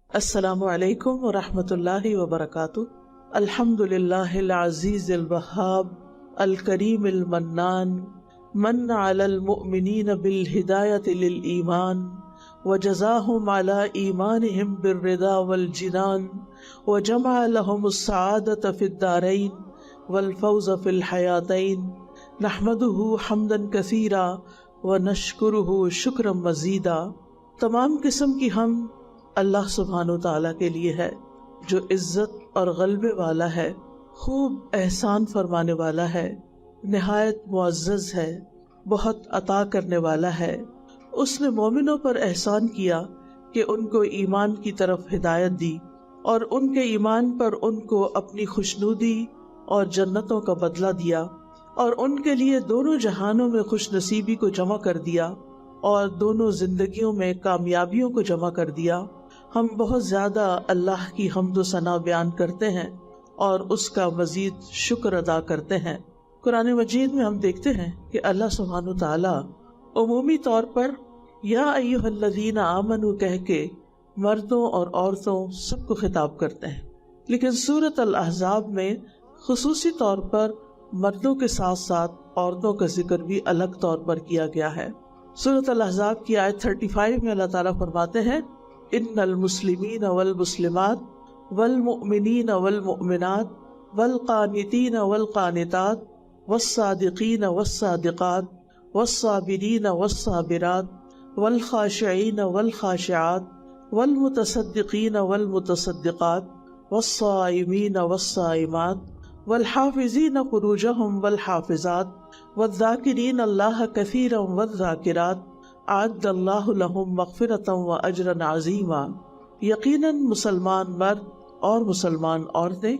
السلام علیکم ورحمۃ اللہ وبرکاتہ۔ الحمد للہ العزیز الوہاب الکریم المنان من علی المؤمنین بالہدایۃ للایمان وجزاہم علی ایمانہم بالرضا والجنان وجمع لہم السعادۃ فی الدارین والفوز فی الحیاتین نحمدہ حمدا کثیرا ونشکرہ شکرا مزیدا۔ تمام قسم کی حمد اللہ سبحانہ و تعالیٰ کے لیے ہے جو عزت اور غلبے والا ہے، خوب احسان فرمانے والا ہے، نہایت معزز ہے، بہت عطا کرنے والا ہے۔ اس نے مومنوں پر احسان کیا کہ ان کو ایمان کی طرف ہدایت دی اور ان کے ایمان پر ان کو اپنی خوشنودی اور جنتوں کا بدلہ دیا، اور ان کے لیے دونوں جہانوں میں خوش نصیبی کو جمع کر دیا اور دونوں زندگیوں میں کامیابیوں کو جمع کر دیا۔ ہم بہت زیادہ اللہ کی حمد و ثنا بیان کرتے ہیں اور اس کا مزید شکر ادا کرتے ہیں۔ قرآن مجید میں ہم دیکھتے ہیں کہ اللہ سبحانہ وتعالیٰ عمومی طور پر یا ایھا الذین آمنوا کہہ کے مردوں اور عورتوں سب کو خطاب کرتے ہیں، لیکن سورۃ الاحزاب میں خصوصی طور پر مردوں کے ساتھ ساتھ عورتوں کا ذکر بھی الگ طور پر کیا گیا ہے۔ سورۃ الاحزاب کی آیت 35 میں اللہ تعالیٰ فرماتے ہیں ان المسلمین والمسلمات والمؤمنین والمؤمنات والقانتین والقانتات والصادقین والصادقات والصابرین والصابرات والخاشعین والخاشعات والمتصدقین والمتصدقات والصائمین والصائمات والحافظین فروجہم والحافظات والذاکرین اللہ کثیرا والذاکرات اعد اللہ لہم مغفرۃ و اجرا عظیما۔ یقیناً مسلمان مرد اور مسلمان عورتیں،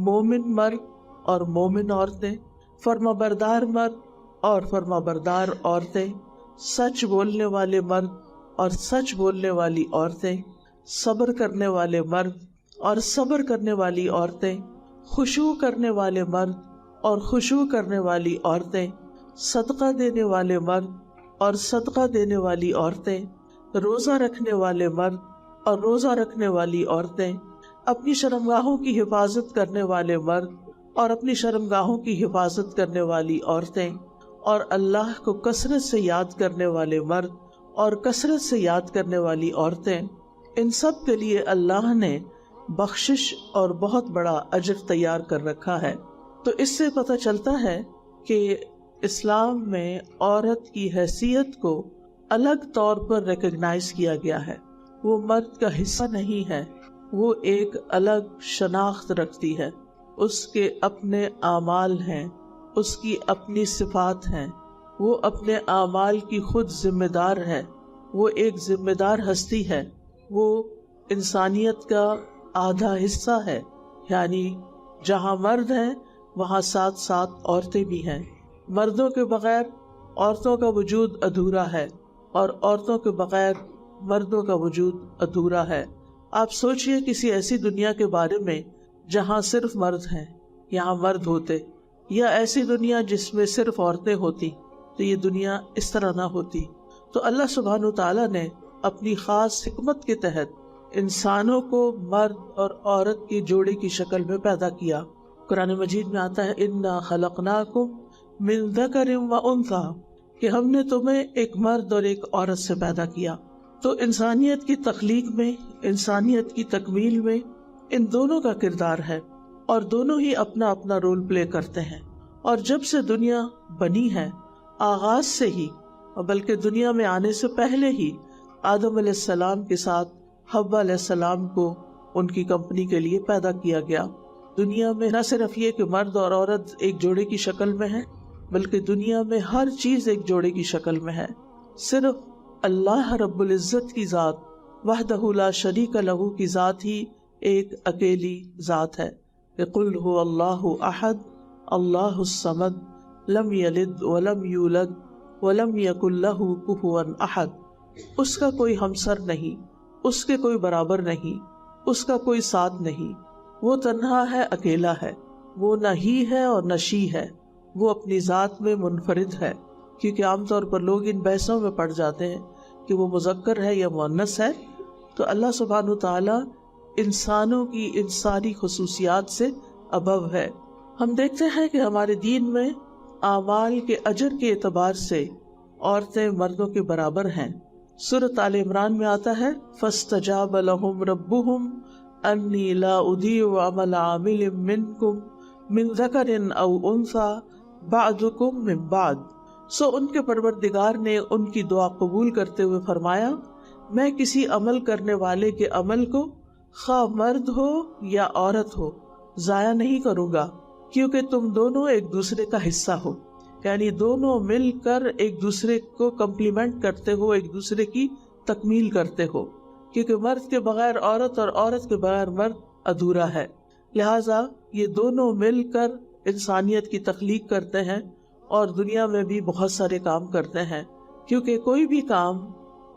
مومن مرد اور مومن عورتیں، فرما بردار مرد اور فرما بردار عورتیں، سچ بولنے والے مرد اور سچ بولنے والی عورتیں، صبر کرنے والے مرد اور صبر کرنے والی عورتیں، خشوع کرنے والے مرد اور خشوع کرنے والی عورتیں، صدقہ دینے والے مرد اور صدقہ دینے والی عورتیں، روزہ رکھنے والے مرد اور روزہ رکھنے والی عورتیں، اپنی شرمگاہوں کی حفاظت کرنے والے مرد اور اپنی شرمگاہوں کی حفاظت کرنے والی عورتیں، اور اللہ کو کثرت سے یاد کرنے والے مرد اور کثرت سے یاد کرنے والی عورتیں، ان سب کے لیے اللہ نے بخشش اور بہت بڑا اجر تیار کر رکھا ہے۔ تو اس سے پتہ چلتا ہے کہ اسلام میں عورت کی حیثیت کو الگ طور پر ریکگنائز کیا گیا ہے، وہ مرد کا حصہ نہیں ہے، وہ ایک الگ شناخت رکھتی ہے، اس کے اپنے اعمال ہیں، اس کی اپنی صفات ہیں، وہ اپنے اعمال کی خود ذمہ دار ہے، وہ ایک ذمہ دار ہستی ہے، وہ انسانیت کا آدھا حصہ ہے، یعنی جہاں مرد ہیں وہاں ساتھ ساتھ عورتیں بھی ہیں۔ مردوں کے بغیر عورتوں کا وجود ادھورا ہے اور عورتوں کے بغیر مردوں کا وجود ادھورا ہے۔ آپ سوچئے کسی ایسی دنیا کے بارے میں جہاں صرف مرد ہیں، یہاں مرد ہوتے، یا ایسی دنیا جس میں صرف عورتیں ہوتی، تو یہ دنیا اس طرح نہ ہوتی۔ تو اللہ سبحانہ وتعالیٰ نے اپنی خاص حکمت کے تحت انسانوں کو مرد اور عورت کی جوڑی کی شکل میں پیدا کیا۔ قرآن مجید میں آتا ہے انا خلقناکم من ذکر و انثی، کہ ہم نے تمہیں ایک مرد اور ایک عورت سے پیدا کیا۔ تو انسانیت کی تخلیق میں، انسانیت کی تکمیل میں ان دونوں کا کردار ہے، اور دونوں ہی اپنا اپنا رول پلے کرتے ہیں۔ اور جب سے دنیا بنی ہے، آغاز سے ہی، بلکہ دنیا میں آنے سے پہلے ہی، آدم علیہ السلام کے ساتھ حوا علیہ السلام کو ان کی کمپنی کے لیے پیدا کیا گیا۔ دنیا میں نہ صرف یہ کہ مرد اور عورت ایک جوڑے کی شکل میں ہے، بلکہ دنیا میں ہر چیز ایک جوڑے کی شکل میں ہے۔ صرف اللہ رب العزت کی ذات وحدہ لا شریک لہ کی ذات ہی ایک اکیلی ذات ہے۔ قل هو اللہ احد اللہ الصمد لم یلد ولم یولد ولم یکن لہ کفوا احد۔ اس کا کوئی ہمسر نہیں، اس کے کوئی برابر نہیں، اس کا کوئی ساتھ نہیں، وہ تنہا ہے، اکیلا ہے، وہ نہ ہی ہے اور نہ شی ہے، وہ اپنی ذات میں منفرد ہے۔ کیونکہ عام طور پر لوگ ان بحثوں میں پڑ جاتے ہیں کہ وہ مذکر ہے یا مؤنث ہے، تو اللہ سبحانہ و تعالیٰ انسانوں کی ان ساری خصوصیات سے ابو ہے۔ ہم دیکھتے ہیں کہ ہمارے دین میں اعمال کے اجر کے اعتبار سے عورتیں مردوں کے برابر ہیں۔ سورۃ آل عمران میں آتا ہے فاستجاب لهم ربهم انی لا اضیع عمل عامل منکم من ذکر او انثی بعضکم من بعض۔ سو ان کے پروردگار نے ان کی دعا قبول کرتے ہوئے فرمایا میں کسی عمل کرنے والے کے عمل کو خواہ مرد ہو یا عورت ہو ضائع نہیں کروں گا، کیونکہ تم دونوں ایک دوسرے کا حصہ ہو، یعنی دونوں مل کر ایک دوسرے کو کمپلیمنٹ کرتے ہو، ایک دوسرے کی تکمیل کرتے ہو، کیونکہ مرد کے بغیر عورت اور عورت کے بغیر مرد ادھورا ہے۔ لہٰذا یہ دونوں مل کر انسانیت کی تخلیق کرتے ہیں اور دنیا میں بھی بہت سارے کام کرتے ہیں، کیونکہ کوئی بھی کام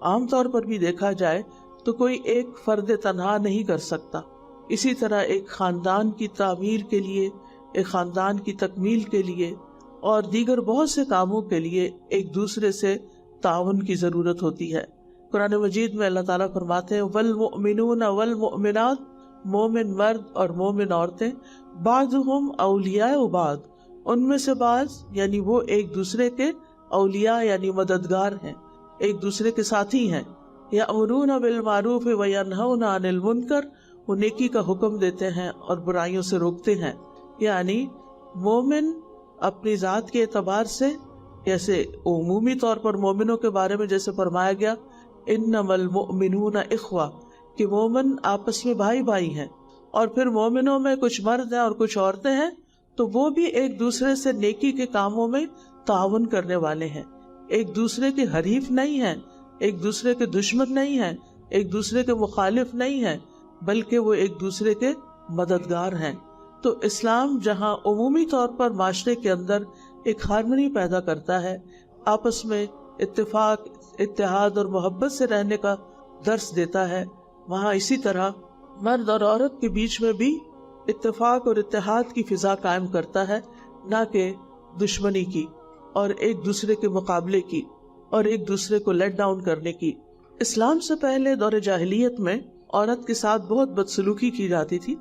عام طور پر بھی دیکھا جائے تو کوئی ایک فرد تنہا نہیں کر سکتا۔ اسی طرح ایک خاندان کی تعمیر کے لیے، ایک خاندان کی تکمیل کے لیے اور دیگر بہت سے کاموں کے لیے ایک دوسرے سے تعاون کی ضرورت ہوتی ہے۔ قرآن مجید میں اللہ تعالیٰ فرماتے ہیں والمؤمنون والمؤمنات، مومن مرد اور مومن عورتیں بعضهم اولیاء بعض، ان میں سے بعض یعنی وہ ایک دوسرے کے اولیاء یعنی مددگار ہیں، ایک دوسرے کے ساتھی ہیں۔ یأمرون بالمعروف وینہون عن المنکر، وہ نیکی کا حکم دیتے ہیں اور برائیوں سے روکتے ہیں۔ یعنی مومن اپنی ذات کے اعتبار سے، جیسے عمومی طور پر مومنوں کے بارے میں جیسے فرمایا گیا انما المؤمنون اخوہ، کہ مومن آپس میں بھائی بھائی ہیں، اور پھر مومنوں میں کچھ مرد ہیں اور کچھ عورتیں ہیں تو وہ بھی ایک دوسرے سے نیکی کے کاموں میں تعاون کرنے والے ہیں، ایک دوسرے کے حریف نہیں ہیں، ایک دوسرے کے دشمن نہیں ہیں، ایک دوسرے کے مخالف نہیں ہیں، بلکہ وہ ایک دوسرے کے مددگار ہیں۔ تو اسلام جہاں عمومی طور پر معاشرے کے اندر ایک ہارمنی پیدا کرتا ہے، آپس میں اتفاق، اتحاد اور محبت سے رہنے کا درس دیتا ہے، وہاں اسی طرح مرد اور عورت کے بیچ میں بھی اتفاق اور اتحاد کی فضا قائم کرتا ہے، نہ کہ دشمنی کی اور ایک دوسرے کے مقابلے کی اور ایک دوسرے کو لیٹ ڈاؤن کرنے کی۔ اسلام سے پہلے دور جاہلیت میں عورت کے ساتھ بہت بدسلوکی کی جاتی تھی۔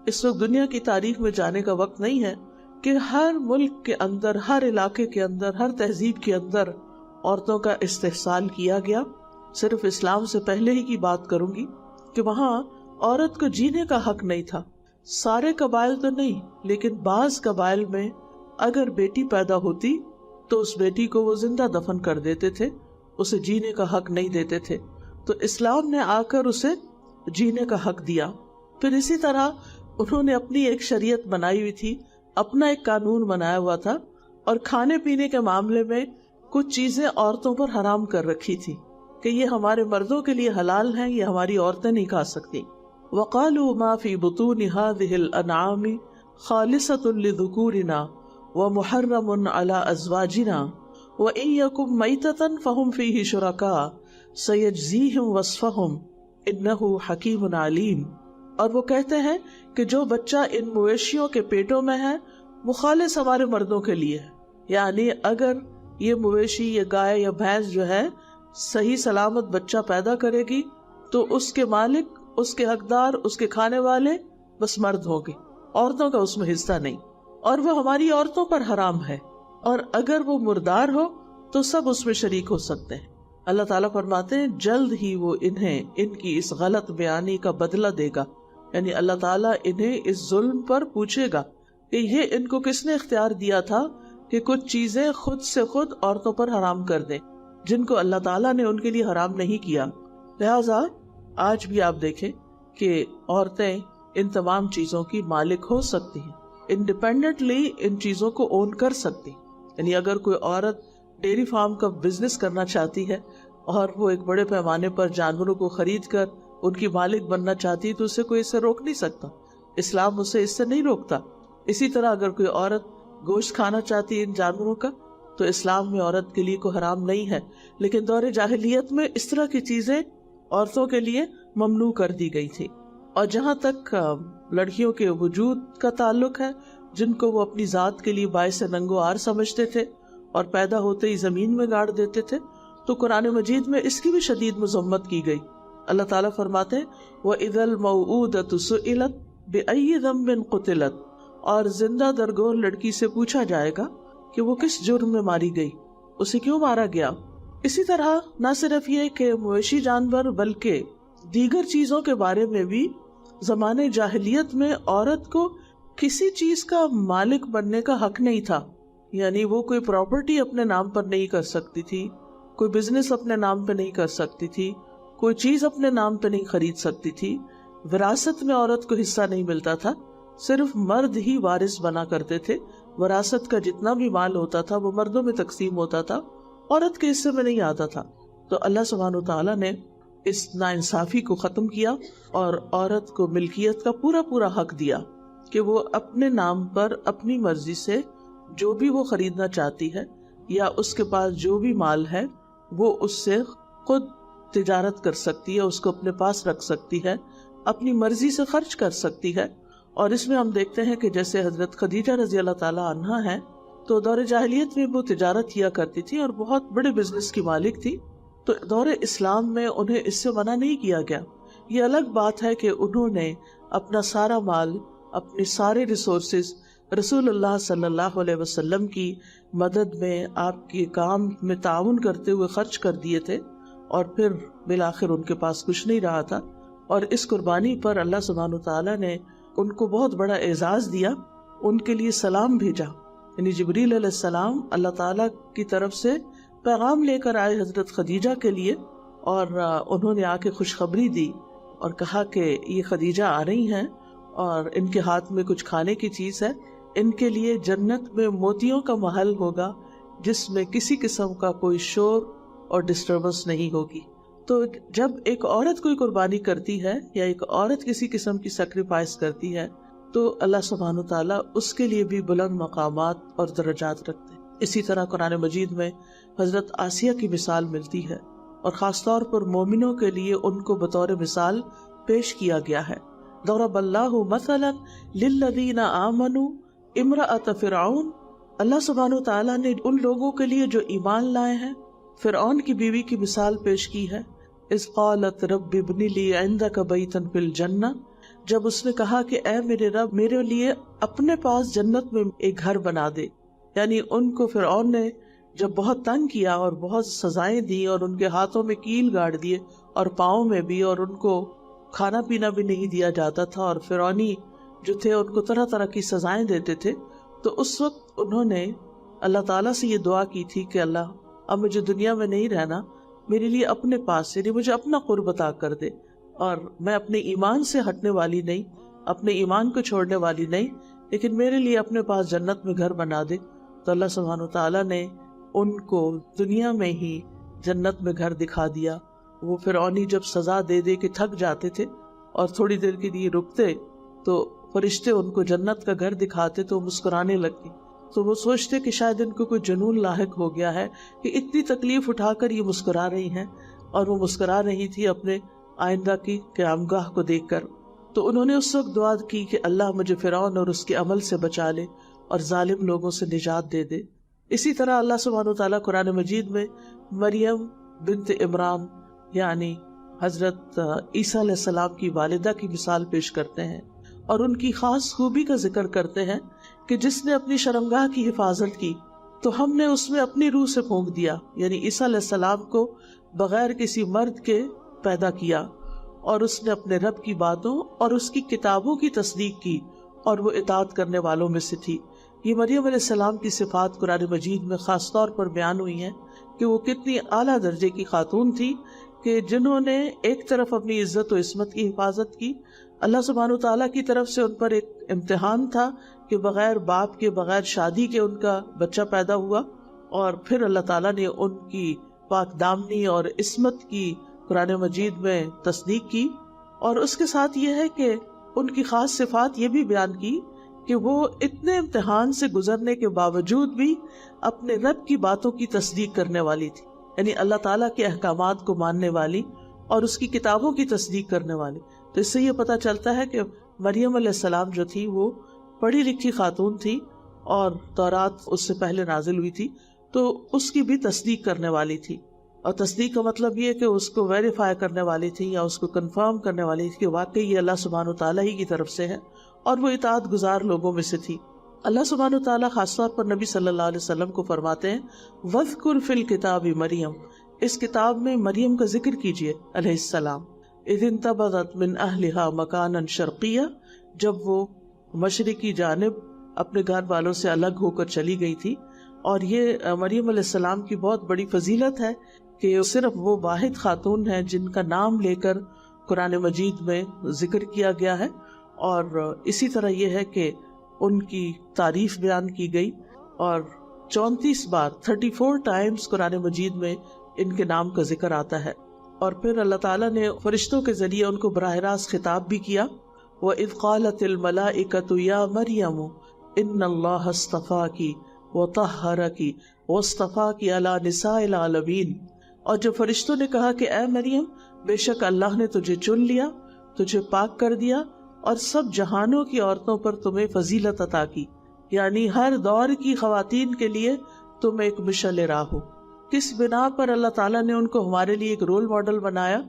اس وقت دنیا کی تاریخ میں جانے کا وقت نہیں ہے کہ ہر ملک کے اندر، ہر علاقے کے اندر، ہر تہذیب کے اندر عورتوں کا استحصال کیا گیا۔ صرف اسلام سے پہلے ہی کی بات کروں گی کہ وہاں عورت کو جینے کا حق نہیں تھا۔ سارے قبائل تو نہیں، لیکن بعض قبائل میں اگر بیٹی پیدا ہوتی تو اس بیٹی کو وہ زندہ دفن کر دیتے تھے، اسے جینے کا حق نہیں دیتے تھے۔ تو اسلام نے آ کر اسے جینے کا حق دیا۔ پھر اسی طرح انہوں نے اپنی ایک شریعت بنائی ہوئی تھی، اپنا ایک قانون بنایا ہوا تھا، اور کھانے پینے کے معاملے میں کچھ چیزیں عورتوں پر حرام کر رکھی تھی کہ یہ ہمارے مردوں کے لیے حلال ہیں، یہ ہماری عورتیں نہیں کھا سکتی۔ وَقَالُوا مَا فِي بُطُونِ هَٰذِهِ الْأَنْعَامِ خَالِصَةٌ لِذُكُورِنَا وَمُحَرَّمٌ عَلَىٰ أَزْوَاجِنَا وَإِن يَكُن مَيْتَةً فَهُمْ فِيهِ شُرَكَاءُ سَيَجْزِيهِمْ وَصْفَهُمْ إِنَّهُ حَكِيمٌ عَلِيمٌ۔ اور وہ کہتے ہیں کہ جو بچہ ان مویشیوں کے پیٹوں میں ہے وہ خالص ہمارے مردوں کے لیے ہے، یعنی اگر یہ مویشی، یہ گائے یا بھینس جو ہے صحیح سلامت بچہ پیدا کرے گی تو اس کے مالک، اس کے حقدار، اس کے کھانے والے بس مرد ہوں گے، عورتوں کا اس میں حصہ نہیں، اور وہ ہماری عورتوں پر حرام ہے، اور اگر وہ مردار ہو تو سب اس میں شریک ہو سکتے ہیں۔ اللہ تعالیٰ فرماتے ہیں جلد ہی وہ انہیں ان کی اس غلط بیانی کا بدلہ دے گا، یعنی اللہ تعالیٰ انہیں اس ظلم پر پوچھے گا کہ یہ ان کو کس نے اختیار دیا تھا کہ کچھ چیزیں خود سے خود عورتوں پر حرام کر دیں جن کو اللہ تعالیٰ نے ان کے لیے حرام نہیں کیا۔ لہٰذا آج بھی آپ دیکھیں کہ عورتیں ان تمام چیزوں کی مالک ہو سکتی ہیں، انڈیپینڈنٹلی ان چیزوں کو اون کر سکتی، یعنی اگر کوئی عورت ڈیری فارم کا بزنس کرنا چاہتی ہے اور وہ ایک بڑے پیمانے پر جانوروں کو خرید کر ان کی مالک بننا چاہتی ہے تو اسے کوئی اسے روک نہیں سکتا، اسلام اسے اس سے نہیں روکتا۔ اسی طرح اگر کوئی عورت گوشت کھانا چاہتی ہے ان جانوروں کا تو اسلام میں عورت کے لیے کوئی حرام نہیں ہے، لیکن دور جاہلیت میں اس طرح کی چیزیں عورتوں کے لیے ممنوع کر دی گئی تھی۔ اور جہاں تک لڑکیوں کے وجود کا تعلق ہے جن کو وہ اپنی ذات کے لیے باعث ننگو آر سمجھتے تھے اور پیدا ہوتے ہی زمین میں گاڑ دیتے تھے، تو قرآن مجید میں اس کی بھی شدید مذمت کی گئی۔ اللہ تعالیٰ فرماتے ہیں وَإِذَا الْمَوْءُودَةُ سُئِلَتْ بِأَيِّ ذَنبٍ قُتِلَتْ، اور زندہ درگور لڑکی سے پوچھا جائے گا کہ وہ کس جرم میں ماری گئی، اسے کیوں مارا گیا۔ اسی طرح نہ صرف یہ کہ مویشی جانور بلکہ دیگر چیزوں کے بارے میں بھی زمانے جاہلیت میں عورت کو کسی چیز کا مالک بننے کا حق نہیں تھا، یعنی وہ کوئی پراپرٹی اپنے نام پر نہیں کر سکتی تھی، کوئی بزنس اپنے نام پہ نہیں کر سکتی تھی، کوئی چیز اپنے نام پہ نہیں خرید سکتی تھی، وراثت میں عورت کو حصہ نہیں ملتا تھا، صرف مرد ہی وارث بنا کرتے تھے، وراثت کا جتنا بھی مال ہوتا تھا وہ مردوں میں تقسیم ہوتا تھا، عورت کے حصے میں نہیں آتا تھا۔ تو اللہ سبحانہ وتعالیٰ نے اس ناانصافی کو ختم کیا اور عورت کو ملکیت کا پورا پورا حق دیا کہ وہ اپنے نام پر اپنی مرضی سے جو بھی وہ خریدنا چاہتی ہے یا اس کے پاس جو بھی مال ہے وہ اس سے خود تجارت کر سکتی ہے، اس کو اپنے پاس رکھ سکتی ہے، اپنی مرضی سے خرچ کر سکتی ہے۔ اور اس میں ہم دیکھتے ہیں کہ جیسے حضرت خدیجہ رضی اللہ تعالی عنہا ہیں تو دور جاہلیت میں وہ تجارت کیا کرتی تھی اور بہت بڑے بزنس کی مالک تھی، تو دور اسلام میں انہیں اس سے منع نہیں کیا گیا۔ یہ الگ بات ہے کہ انہوں نے اپنا سارا مال، اپنی سارے ریسورسز رسول اللہ صلی اللہ علیہ وسلم کی مدد میں، آپ کے کام میں تعاون کرتے ہوئے خرچ کر دیے تھے، اور پھر بالآخر ان کے پاس کچھ نہیں رہا تھا، اور اس قربانی پر اللہ سبحانہ وتعالیٰ نے ان کو بہت بڑا اعزاز دیا، ان کے لیے سلام بھیجا، یعنی جبریل علیہ السلام اللہ تعالیٰ کی طرف سے پیغام لے کر آئے حضرت خدیجہ کے لیے، اور انہوں نے آ کے خوشخبری دی اور کہا کہ یہ خدیجہ آ رہی ہیں اور ان کے ہاتھ میں کچھ کھانے کی چیز ہے، ان کے لیے جنت میں موتیوں کا محل ہوگا جس میں کسی قسم کا کوئی شور اور ڈسٹربنس نہیں ہوگی۔ تو جب ایک عورت کوئی قربانی کرتی ہے یا ایک عورت کسی قسم کی سیکریفائس کرتی ہے تو اللہ سبحانہ تعالیٰ اس کے لیے بھی بلند مقامات اور درجات رکھتے ہیں۔ اسی طرح قرآن مجید میں حضرت آسیہ کی مثال ملتی ہے، اور خاص طور پر مومنوں کے لیے ان کو بطور مثال پیش کیا گیا ہے۔ ضرب اللہ مثلا للذین آمنوا امرأۃ فرعون، اللہ سبحانہ تعالیٰ نے ان لوگوں کے لیے جو ایمان لائے ہیں فرعون کی بیوی کی مثال پیش کی ہے۔ اذ قالت رب ابن لی عندک بیتا فی الجنہ، جب اس نے کہا کہ اے میرے رب میرے لیے اپنے پاس جنت میں ایک گھر بنا دے، یعنی ان کو فرعون نے جب بہت تنگ کیا اور بہت سزائیں دی اور ان کے ہاتھوں میں کیل گاڑ دیے اور پاؤں میں بھی، اور ان کو کھانا پینا بھی نہیں دیا جاتا تھا، اور فرعونی جو تھے ان کو طرح طرح کی سزائیں دیتے تھے، تو اس وقت انہوں نے اللہ تعالیٰ سے یہ دعا کی تھی کہ اللہ اب مجھے دنیا میں نہیں رہنا، میرے لیے اپنے پاس یعنی مجھے اپنا قرب عطا کر دے، اور میں اپنے ایمان سے ہٹنے والی نہیں، اپنے ایمان کو چھوڑنے والی نہیں، لیکن میرے لیے اپنے پاس جنت میں گھر بنا دے۔ تو اللہ سبحانہ تعالیٰ نے ان کو دنیا میں ہی جنت میں گھر دکھا دیا۔ وہ فرعونی جب سزا دے دے کے تھک جاتے تھے اور تھوڑی دیر کے لیے رکتے تو فرشتے ان کو جنت کا گھر دکھاتے تو مسکرانے لگتے، تو وہ سوچتے کہ شاید ان کو کوئی جنون لاحق ہو گیا ہے کہ اتنی تکلیف اٹھا کر یہ مسکرا رہی ہیں، اور وہ مسکرا رہی تھی اپنے آئندہ کی قیامگاہ کو دیکھ کر۔ تو انہوں نے اس وقت دعا کی کہ اللہ مجھے فرعون اور اس کے عمل سے بچا لے اور ظالم لوگوں سے نجات دے دے۔ اسی طرح اللہ سبحانہ وتعالیٰ قرآن مجید میں مریم بنت عمران یعنی حضرت عیسیٰ علیہ السلام کی والدہ کی مثال پیش کرتے ہیں، اور ان کی خاص خوبی کا ذکر کرتے ہیں کہ جس نے اپنی شرمگاہ کی حفاظت کی تو ہم نے اس میں اپنی روح سے پھونک دیا، یعنی عیسیٰ علیہ السلام کو بغیر کسی مرد کے پیدا کیا، اور اس نے اپنے رب کی باتوں اور اس کی کتابوں کی تصدیق کی، اور وہ اطاعت کرنے والوں میں سے تھی۔ یہ مریم علیہ السلام کی صفات قرآن مجید میں خاص طور پر بیان ہوئی ہیں کہ وہ کتنی اعلیٰ درجے کی خاتون تھی کہ جنہوں نے ایک طرف اپنی عزت و عصمت کی حفاظت کی، اللہ سبحانہ تعالیٰ کی طرف سے ان پر ایک امتحان تھا کہ بغیر باپ کے بغیر شادی کے ان کا بچہ پیدا ہوا، اور پھر اللہ تعالیٰ نے ان کی پاک دامنی اور عصمت کی قرآن مجید میں تصدیق کی، اور اس کے ساتھ یہ ہے کہ ان کی خاص صفات یہ بھی بیان کی کہ وہ اتنے امتحان سے گزرنے کے باوجود بھی اپنے رب کی باتوں کی تصدیق کرنے والی تھی، یعنی اللہ تعالیٰ کے احکامات کو ماننے والی اور اس کی کتابوں کی تصدیق کرنے والی۔ تو اس سے یہ پتہ چلتا ہے کہ مریم علیہ السلام جو تھی وہ پڑھی لکھی خاتون تھی، اور تورات اس سے پہلے نازل ہوئی تھی تو اس کی بھی تصدیق کرنے والی تھی۔ اور تصدیق کا مطلب یہ کہ اس کو ویریفائی کرنے والی تھی یا اس کو کنفرم کرنے والی تھی کہ واقعی یہ اللہ سبحانہ وتعالیٰ ہی کی طرف سے ہے، اور وہ اطاعت گزار لوگوں میں سے تھی۔ اللہ سبحانہ وتعالیٰ خاص طور پر نبی صلی اللہ علیہ وسلم کو فرماتے ہیں وَاذْكُرْ فِي الْكِتَابِ مریم، اس کتاب میں مریم کا ذکر کیجیے علیہ السلام، اذ انتبذت من اہلہا مکانا شرقیہ، جب وہ مشرقی جانب اپنے گھر والوں سے الگ ہو کر چلی گئی تھی۔ اور یہ مریم علیہ السلام کی بہت بڑی فضیلت ہے کہ صرف وہ واحد خاتون ہیں جن کا نام لے کر قرآن مجید میں ذکر کیا گیا ہے، اور اسی طرح یہ ہے کہ ان کی تعریف بیان کی گئی، اور 34 بار 34 ٹائمز قرآن مجید میں ان کے نام کا ذکر آتا ہے۔ اور پھر اللہ تعالیٰ نے فرشتوں کے ذریعے ان کو براہ راست خطاب بھی کیا، وَإِذْ قَالَتِ الْمَلَائِكَةُ يَا مَرْيَمُ إِنَّ اللَّهَ اصْطَفَاكِ وَطَهَّرَكِ وَاصْطَفَاكِ عَلَى نِسَاءِ الْعَالَمِينَ، اور جب فرشتوں نے کہا کہ اے مریم، بے شک اللہ نے تجھے چن لیا، تجھے پاک کر دیا، اور سب جہانوں کی عورتوں پر تمہیں فضیلت عطا کی، یعنی ہر دور کی خواتین کے لیے تم ایک مشعل راہ ہو۔ کس بنا پر اللہ تعالیٰ نے ان کو ہمارے لیے ایک رول ماڈل بنایا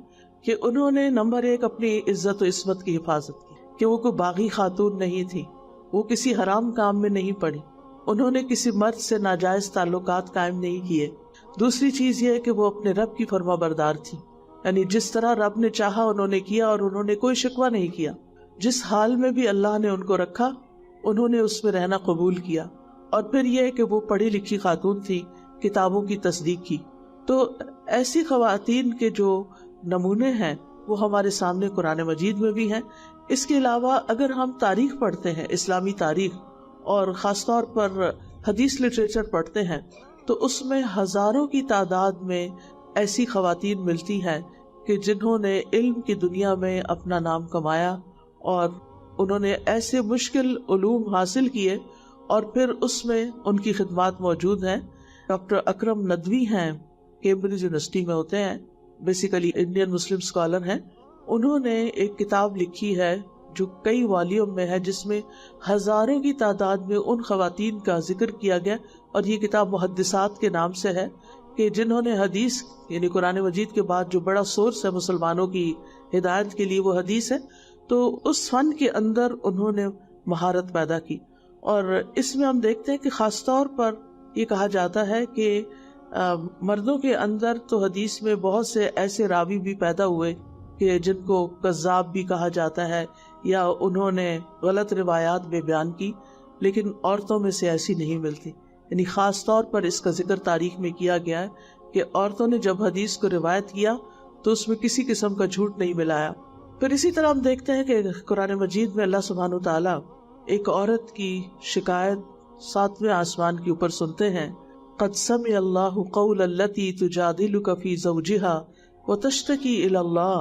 کہ انہوں نے نمبر 1 اپنی عزت و عصمت کی حفاظت کی، کہ وہ کوئی باغی خاتون نہیں تھی، وہ کسی حرام کام میں نہیں پڑی، انہوں نے کسی مرد سے ناجائز تعلقات قائم نہیں کیے۔ دوسری چیز یہ ہے کہ وہ اپنے رب کی فرما بردار تھی، یعنی جس طرح رب نے چاہا انہوں نے کیا، اور انہوں نے کوئی شکوہ نہیں کیا، جس حال میں بھی اللہ نے ان کو رکھا انہوں نے اس میں رہنا قبول کیا۔ اور پھر یہ کہ وہ پڑھی لکھی خاتون تھی، کتابوں کی تصدیق کی۔ تو ایسی خواتین کے جو نمونے ہیں وہ ہمارے سامنے قرآن مجید میں بھی ہیں۔ اس کے علاوہ اگر ہم تاریخ پڑھتے ہیں، اسلامی تاریخ، اور خاص طور پر حدیث لٹریچر پڑھتے ہیں، تو اس میں ہزاروں کی تعداد میں ایسی خواتین ملتی ہیں کہ جنہوں نے علم کی دنیا میں اپنا نام کمایا، اور انہوں نے ایسے مشکل علوم حاصل کیے، اور پھر اس میں ان کی خدمات موجود ہیں۔ ڈاکٹر اکرم ندوی ہیں، کیمبرج یونیورسٹی میں ہوتے ہیں، بیسیکلی انڈین مسلم اسکالر ہیں۔ انہوں نے ایک کتاب لکھی ہے جو کئی والیوم میں ہے، جس میں ہزاروں کی تعداد میں ان خواتین کا ذکر کیا گیا، اور یہ کتاب محدثات کے نام سے ہے، کہ جنہوں نے حدیث، یعنی قرآن مجید کے بعد جو بڑا سورس ہے مسلمانوں کی ہدایت کے لیے وہ حدیث ہے، تو اس فن کے اندر انہوں نے مہارت پیدا کی۔ اور اس میں ہم دیکھتے ہیں کہ خاص طور پر یہ کہا جاتا ہے کہ مردوں کے اندر تو حدیث میں بہت سے ایسے راوی بھی پیدا ہوئے کہ جن کو کذاب بھی کہا جاتا ہے، یا انہوں نے غلط روایات بھی بیان کی، لیکن عورتوں میں سے ایسی نہیں ملتی۔ یعنی خاص طور پر اس کا ذکر تاریخ میں کیا گیا ہے کہ عورتوں نے جب حدیث کو روایت کیا تو اس میں کسی قسم کا جھوٹ نہیں ملایا۔ پھر اسی طرح ہم دیکھتے ہیں کہ قرآن مجید میں اللہ سبحانہ وتعالیٰ ایک عورت کی شکایت 7ویں آسمان کے اوپر سنتے ہیں، قد سمع اللہ قول التی تجادلک فی زوجہا وتشتکی الی اللہ،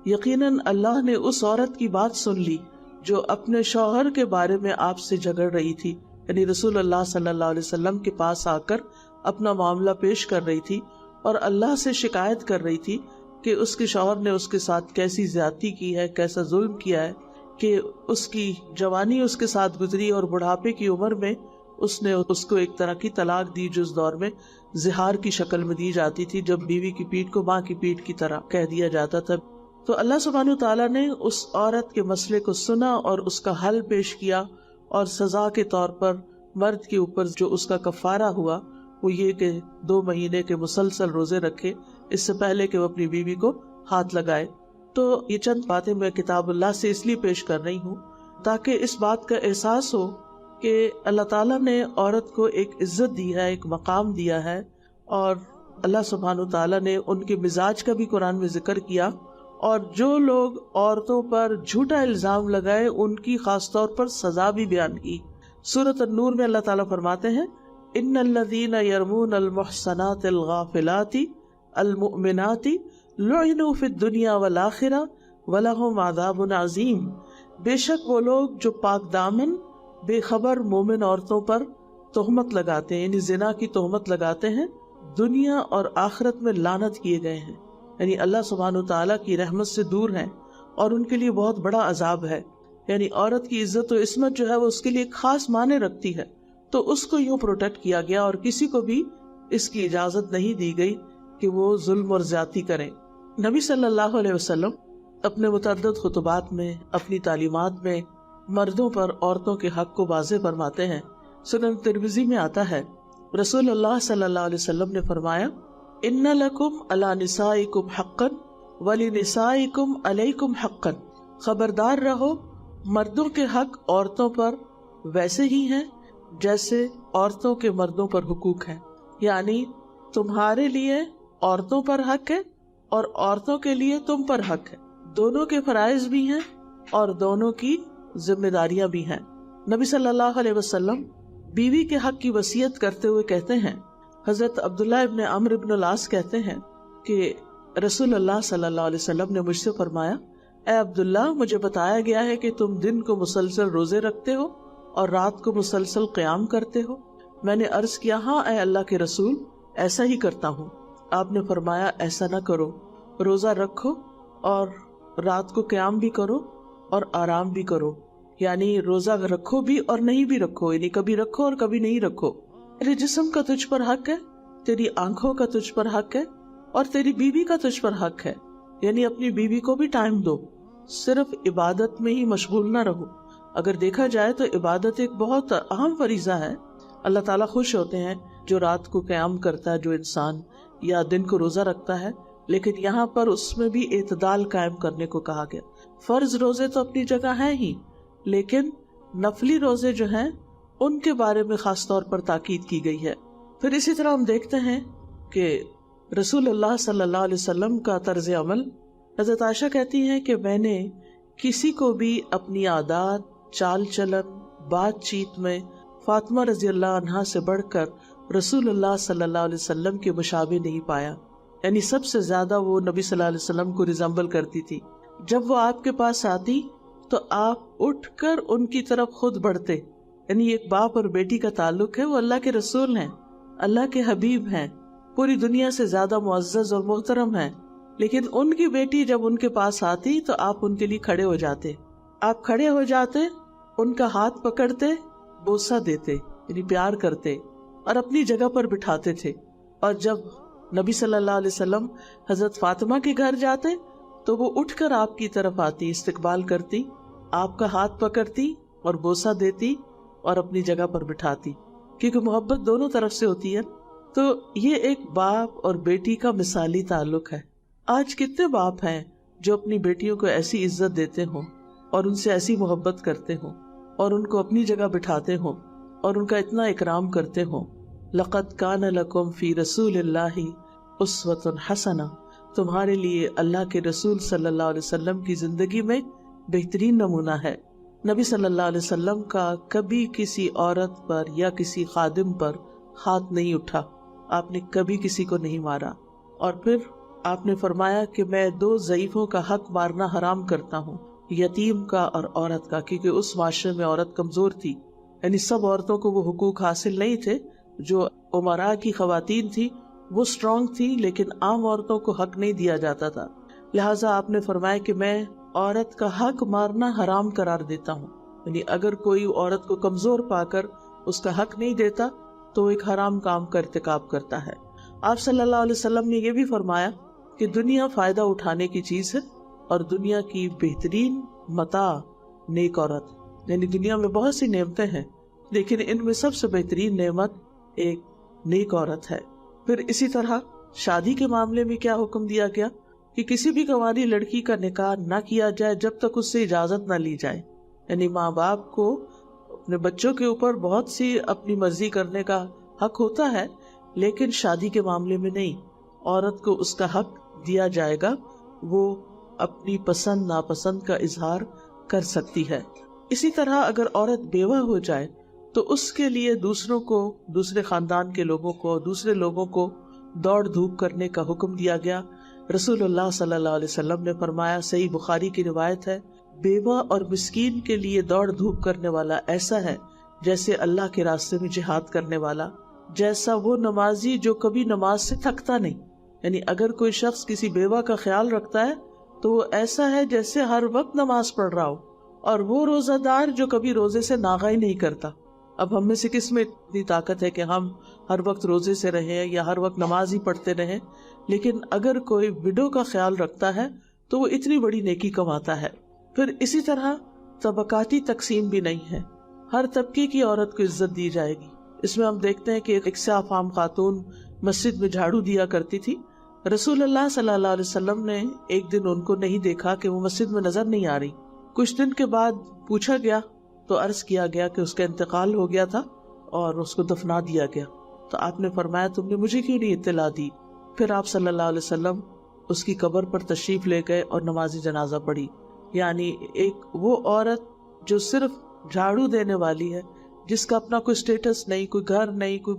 یقیناً اللہ نے اس عورت کی بات سن لی جو اپنے شوہر کے بارے میں آپ سے جھگڑ رہی تھی، یعنی رسول اللہ صلی اللہ علیہ وسلم کے پاس آ کر اپنا معاملہ پیش کر رہی تھی، اور اللہ سے شکایت کر رہی تھی کہ اس کے شوہر نے اس کے ساتھ کیسی زیادتی کی ہے، کیسا ظلم کیا ہے، کہ اس کی جوانی اس کے ساتھ گزری اور بڑھاپے کی عمر میں اس نے اس کو ایک طرح کی طلاق دی، جو اس دور میں زہار کی شکل میں دی جاتی تھی، جب بیوی کی پیٹھ کو ماں کی پیٹھ کی طرح کہہ دیا جاتا تھا۔ تو اللہ سبحانہ تعالیٰ نے اس عورت کے مسئلے کو سنا اور اس کا حل پیش کیا، اور سزا کے طور پر مرد کے اوپر جو اس کا کفارہ ہوا وہ یہ کہ 2 مہینے کے مسلسل روزے رکھے، اس سے پہلے کہ وہ اپنی بیوی کو ہاتھ لگائے۔ تو یہ چند باتیں میں کتاب اللہ سے اس لیے پیش کر رہی ہوں تاکہ اس بات کا احساس ہو کہ اللہ تعالیٰ نے عورت کو ایک عزت دی ہے، ایک مقام دیا ہے، اور اللہ سبحانہ تعالیٰ نے ان کے مزاج کا بھی قرآن میں ذکر کیا، اور جو لوگ عورتوں پر جھوٹا الزام لگائے ان کی خاص طور پر سزا بھی بیان کی۔ سورۃ النور میں اللہ تعالیٰ فرماتے ہیں ان الذین یرمون المحصنات الغافلات المؤمنات لعنوا فی الدنیا والآخرہ ولہم عذاب عظیم، بے شک وہ لوگ جو پاک دامن بے خبر مومن عورتوں پر تہمت لگاتے ہیں، یعنی زنا کی تہمت لگاتے ہیں، دنیا اور آخرت میں لعنت کیے گئے ہیں، یعنی اللہ سبحانہ تعالیٰ کی رحمت سے دور ہیں، اور ان کے لیے بہت بڑا عذاب ہے۔ یعنی عورت کی عزت و عصمت جو ہے وہ اس کے لیے ایک خاص معنی رکھتی ہے، تو اس کو یوں پروٹیکٹ کیا گیا، اور کسی کو بھی اس کی اجازت نہیں دی گئی کہ وہ ظلم اور زیادتی کریں۔ نبی صلی اللہ علیہ وسلم اپنے متعدد خطبات میں، اپنی تعلیمات میں مردوں پر عورتوں کے حق کو واضح فرماتے ہیں۔ سنن ترمذی میں آتا ہے، رسول اللہ صلی اللہ علیہ وسلم نے فرمایا، ان لکم علی نسائکم حقا ولنسائکم علیکم حقا، خبردار رہو مردوں کے حق عورتوں پر ویسے ہی ہیں جیسے عورتوں کے مردوں پر حقوق ہیں، یعنی تمہارے لیے عورتوں پر حق ہے اور عورتوں کے لیے تم پر حق ہے، دونوں کے فرائض بھی ہیں اور دونوں کی ذمہ داریاں بھی ہیں۔ نبی صلی اللہ علیہ وسلم بیوی کے حق کی وصیت کرتے ہوئے کہتے ہیں، حضرت عبداللہ ابن عمرو ابن العاص کہتے ہیں کہ رسول اللہ صلی اللہ علیہ وسلم نے مجھ سے فرمایا، اے عبداللہ، مجھے بتایا گیا ہے کہ تم دن کو مسلسل روزے رکھتے ہو اور رات کو مسلسل قیام کرتے ہو۔ میں نے عرض کیا، ہاں اے اللہ کے رسول، ایسا ہی کرتا ہوں۔ آپ نے فرمایا، ایسا نہ کرو، روزہ رکھو اور رات کو قیام بھی کرو اور آرام بھی کرو، یعنی روزہ رکھو بھی اور نہیں بھی رکھو، یعنی کبھی رکھو اور کبھی نہیں رکھو۔ تیرے جسم کا تجھ پر حق ہے، تیری آنکھوں کا تجھ پر حق ہے اور تیری بیوی کا تجھ پر حق ہے، یعنی اپنی بیوی کو بھی ٹائم دو، صرف عبادت میں ہی مشغول نہ رہو۔ اگر دیکھا جائے تو عبادت ایک بہت اہم فریضہ ہے۔ اللہ تعالیٰ خوش ہوتے ہیں جو رات کو قیام کرتا ہے، جو انسان یا دن کو روزہ رکھتا ہے، لیکن یہاں پر اس میں بھی اعتدال قائم کرنے کو کہا گیا۔ فرض روزے تو اپنی جگہ ہیں ہی، لیکن نفلی روزے جو ہیں ان کے بارے میں خاص طور پر تاکید کی گئی ہے۔ پھر اسی طرح ہم دیکھتے ہیں کہ رسول اللہ صلی اللہ علیہ وسلم کا طرز عمل، حضرت عائشہ کہتی ہیں کہ میں نے کسی کو بھی اپنی عادات، چال چلن، بات چیت میں فاطمہ رضی اللہ عنہا سے بڑھ کر رسول اللہ صلی اللہ علیہ وسلم کے مشابہ نہیں پایا، یعنی سب سے زیادہ وہ نبی صلی اللہ علیہ وسلم کو ریزمبل کرتی تھی۔ جب وہ آپ کے پاس آتی تو آپ اٹھ کر ان کی طرف خود بڑھتے، یعنی ایک باپ اور بیٹی کا تعلق ہے، وہ اللہ کے رسول ہیں، اللہ کے حبیب ہیں، پوری دنیا سے زیادہ معزز اور محترم ہیں، لیکن ان کی بیٹی جب ان کے پاس آتی تو آپ ان کے لیے کھڑے ہو جاتے، آپ کھڑے ہو جاتے، ان کا ہاتھ پکڑتے، بوسہ دیتے، یعنی پیار کرتے اور اپنی جگہ پر بٹھاتے تھے۔ اور جب نبی صلی اللہ علیہ وسلم حضرت فاطمہ کے گھر جاتے تو وہ اٹھ کر آپ کی طرف آتی، استقبال کرتی، آپ کا ہاتھ پکڑتی اور بوسہ دیتی اور اپنی جگہ پر بٹھاتی، کیونکہ محبت دونوں طرف سے ہوتی ہے۔ تو یہ ایک باپ اور بیٹی کا مثالی تعلق ہے۔ آج کتنے باپ ہیں جو اپنی بیٹیوں کو ایسی عزت دیتے ہوں اور ان سے ایسی محبت کرتے ہوں اور ان کو اپنی جگہ بٹھاتے ہوں اور ان کا اتنا اکرام کرتے ہوں۔ لَقَدْ كَانَ لَكُمْ فِي رَسُولِ اللَّهِ أُسْوَةٌ حَسَنَةٌ، تمہارے لیے اللہ کے رسول صلی اللہ علیہ وسلم کی زندگی میں بہترین نمونہ ہے۔ نبی صلی اللہ علیہ وسلم کا کبھی کسی عورت پر یا کسی خادم پر ہاتھ نہیں اٹھا، آپ نے کبھی کسی کو نہیں مارا، اور پھر آپ نے فرمایا کہ میں دو ضعیفوں کا حق مارنا حرام کرتا ہوں، یتیم کا اور عورت کا، کیونکہ اس معاشرے میں عورت کمزور تھی، یعنی سب عورتوں کو وہ حقوق حاصل نہیں تھے۔ جو امراء کی خواتین تھی وہ اسٹرانگ تھی، لیکن عام عورتوں کو حق نہیں دیا جاتا تھا، لہٰذا آپ نے فرمایا کہ میں عورت کا حق مارنا حرام قرار دیتا ہوں، یعنی اگر کوئی عورت کو کمزور پا کر اس کا حق نہیں دیتا تو وہ ایک حرام کام کا ارتکاب کرتا ہے۔ آپ صلی اللہ علیہ وسلم نے یہ بھی فرمایا کہ دنیا فائدہ اٹھانے کی چیز ہے اور دنیا کی بہترین متاع نیک عورت، یعنی دنیا میں بہت سی نعمتیں ہیں لیکن ان میں سب سے بہترین نعمت ایک نیک عورت ہے۔ پھر اسی طرح شادی کے معاملے میں کیا حکم دیا گیا کہ کسی بھی کنواری لڑکی کا نکاح نہ کیا جائے جب تک اس سے اجازت نہ لی جائے، یعنی ماں باپ کو اپنے بچوں کے اوپر بہت سی اپنی مرضی کرنے کا حق ہوتا ہے، لیکن شادی کے معاملے میں نہیں، عورت کو اس کا حق دیا جائے گا، وہ اپنی پسند ناپسند کا اظہار کر سکتی ہے۔ اسی طرح اگر عورت بیوہ ہو جائے تو اس کے لیے دوسروں کو، دوسرے خاندان کے لوگوں کو، دوسرے لوگوں کو دوڑ دھوپ کرنے کا حکم دیا گیا۔ رسول اللہ صلی اللہ علیہ وسلم نے فرمایا، صحیح بخاری کی روایت ہے، بیوہ اور مسکین کے لیے دوڑ دھوپ کرنے والا ایسا ہے جیسے اللہ کے راستے میں جہاد کرنے والا، جیسا وہ نمازی جو کبھی نماز سے تھکتا نہیں، یعنی اگر کوئی شخص کسی بیوہ کا خیال رکھتا ہے تو وہ ایسا ہے جیسے ہر وقت نماز پڑھ رہا ہو، اور وہ روزہ دار جو کبھی روزے سے ناغہ ہی نہیں کرتا، اب ہم میں سے کس میں اتنی طاقت ہے کہ ہم ہر وقت روزے سے رہیں یا ہر وقت نماز ہی پڑھتے رہیں، لیکن اگر کوئی وڈو کا خیال رکھتا ہے تو وہ اتنی بڑی نیکی کماتا ہے۔ پھر اسی طرح طبقاتی تقسیم بھی نہیں ہے، ہر طبقے کی عورت کو عزت دی جائے گی۔ اس میں ہم دیکھتے ہیں کہ ایک سیاہ فام خاتون مسجد میں جھاڑو دیا کرتی تھی، رسول اللہ صلی اللہ علیہ وسلم نے ایک دن ان کو نہیں دیکھا کہ وہ مسجد میں نظر نہیں آ رہی۔ کچھ دن کے بعد پوچھا گیا تو عرض کیا گیا کہ اس کا انتقال ہو گیا تھا اور اس کو دفنا دیا گیا۔ تو آپ نے فرمایا تم نے مجھے کیوں نہیں اطلاع دی؟ پھر آپ صلی اللہ علیہ وسلم اس کی قبر پر تشریف لے گئے اور نماز جنازہ پڑھی۔ یعنی ایک وہ عورت جو صرف جھاڑو دینے والی ہے، جس کا اپنا کوئی سٹیٹس نہیں، کوئی گھر نہیں، کوئی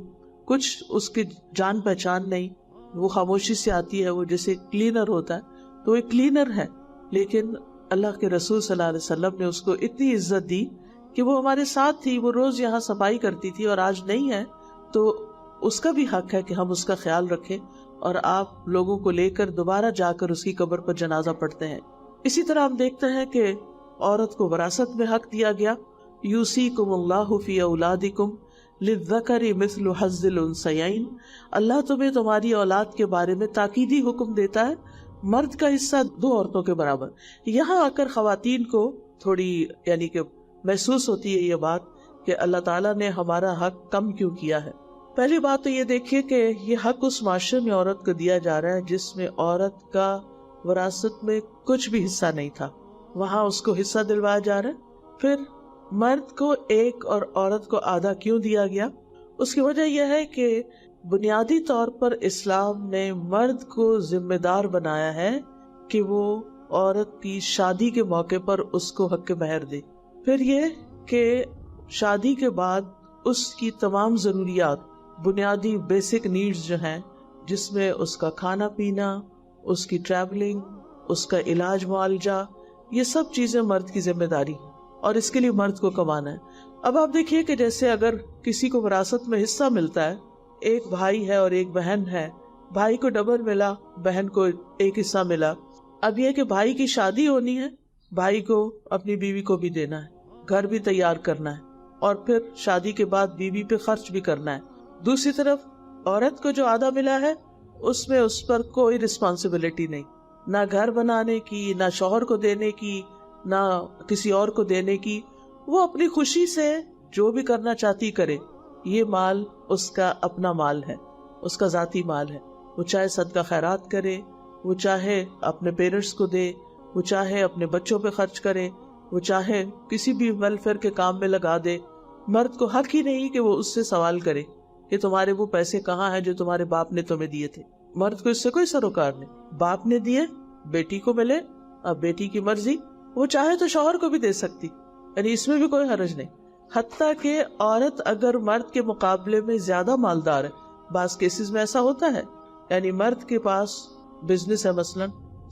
کچھ اس کی جان پہچان نہیں، وہ خاموشی سے آتی ہے، وہ جیسے کلینر ہوتا ہے تو ایک کلینر ہے، لیکن اللہ کے رسول صلی اللہ علیہ وسلم نے اس کو اتنی عزت دی کہ وہ ہمارے ساتھ تھی، وہ روز یہاں صفائی کرتی تھی اور آج نہیں ہے، تو اس کا بھی حق ہے کہ ہم اس کا خیال رکھیں اور آپ لوگوں کو لے کر دوبارہ جا کر اس کی قبر پر جنازہ پڑھتے ہیں۔ اسی طرح ہم دیکھتے ہیں کہ عورت کو وراثت میں حق دیا گیا، یوصیکم اللہ فی اولادکم للذکر مثل حظ الانثیین، اللہ تمہیں تمہاری اولاد کے بارے میں تاکیدی حکم دیتا ہے مرد کا حصہ دو عورتوں کے برابر۔ یہاں آ کر خواتین کو تھوڑی یعنی کہ محسوس ہوتی ہے یہ بات کہ اللہ تعالیٰ نے ہمارا حق کم کیوں کیا ہے۔ پہلی بات تو یہ دیکھیے کہ یہ حق اس معاشرے میں عورت کو دیا جا رہا ہے جس میں عورت کا وراثت میں کچھ بھی حصہ نہیں تھا، وہاں اس کو حصہ دلوایا جا رہا ہے۔ پھر مرد کو ایک اور عورت کو آدھا کیوں دیا گیا؟ اس کی وجہ یہ ہے کہ بنیادی طور پر اسلام نے مرد کو ذمہ دار بنایا ہے کہ وہ عورت کی شادی کے موقع پر اس کو حق مہر دے۔ پھر یہ کہ شادی کے بعد اس کی تمام ضروریات، بنیادی بیسک نیڈز جو ہیں، جس میں اس کا کھانا پینا، اس کی ٹریولنگ، اس کا علاج معالجہ، یہ سب چیزیں مرد کی ذمہ داری ہیں اور اس کے لیے مرد کو کمانا ہے۔ اب آپ دیکھیے کہ جیسے اگر کسی کو وراثت میں حصہ ملتا ہے، ایک بھائی ہے اور ایک بہن ہے، بھائی کو ڈبل ملا، بہن کو ایک حصہ ملا۔ اب یہ کہ بھائی کی شادی ہونی ہے، بھائی کو اپنی بیوی کو بھی دینا ہے، گھر بھی تیار کرنا ہے اور پھر شادی کے بعد بیوی پہ خرچ بھی کرنا ہے۔ دوسری طرف عورت کو جو آدھا ملا ہے اس میں اس پر کوئی رسپانسبلٹی نہیں، نہ گھر بنانے کی، نہ شوہر کو دینے کی، نہ کسی اور کو دینے کی، وہ اپنی خوشی سے جو بھی کرنا چاہتی کرے۔ یہ مال اس کا اپنا مال ہے، اس کا ذاتی مال ہے، وہ چاہے صدقہ خیرات کرے، وہ چاہے اپنے پیرنٹس کو دے، وہ چاہے اپنے بچوں پہ خرچ کرے، وہ چاہے کسی بھی ویلفیئر کے کام میں لگا دے۔ مرد کو حق ہی نہیں کہ وہ اس سے سوال کرے کہ تمہارے وہ پیسے کہاں ہیں جو تمہارے باپ نے تمہیں دیے تھے۔ مرد کو اس سے کوئی سروکار نہیں، باپ نے دیے بیٹی کو ملے، اب بیٹی کی مرضی، وہ چاہے تو شوہر کو بھی دے سکتی، یعنی اس میں بھی کوئی حرج نہیں۔ حتیٰ کہ عورت اگر مرد کے مقابلے میں زیادہ مالدار ہے، بعض کیسز میں ایسا ہوتا ہے، یعنی مرد کے پاس بزنس ہے مثلا،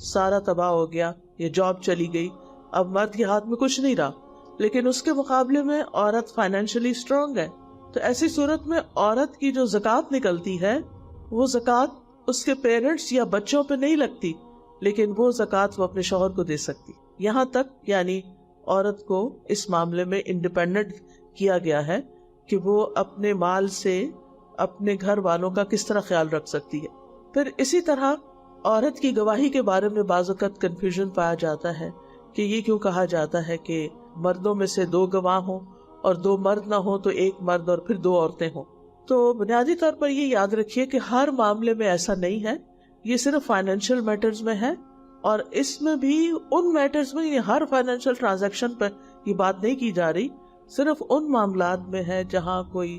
سارا تباہ ہو گیا، یہ جاب چلی گئی، اب مرد کے ہاتھ میں کچھ نہیں رہا، لیکن اس کے مقابلے میں عورت فائنینشلی اسٹرانگ ہے، تو ایسی صورت میں عورت کی جو زکوٰۃ نکلتی ہے وہ زکوٰۃ اس کے پیرنٹس یا بچوں پہ نہیں لگتی، لیکن وہ زکوٰۃ وہ اپنے شوہر کو دے سکتی۔ یہاں تک یعنی عورت کو اس معاملے میں انڈیپینڈنٹ کیا گیا ہے کہ وہ اپنے مال سے اپنے گھر والوں کا کس طرح خیال رکھ سکتی ہے۔ پھر اسی طرح عورت کی گواہی کے بارے میں بعض اوقات کنفیوژن پایا جاتا ہے کہ یہ کیوں کہا جاتا ہے کہ مردوں میں سے 2 گواہ ہوں اور 2 مرد نہ ہوں تو 1 مرد اور پھر 2 عورتیں ہوں۔ تو بنیادی طور پر یہ یاد رکھیے کہ ہر معاملے میں ایسا نہیں ہے، یہ صرف فائنینشیل میٹرز میں ہے، اور اس میں بھی ان میٹرز میں، یعنی ہر فائنینشیل ٹرانزیکشن پر یہ بات نہیں کی جا رہی، صرف ان معاملات میں ہے جہاں کوئی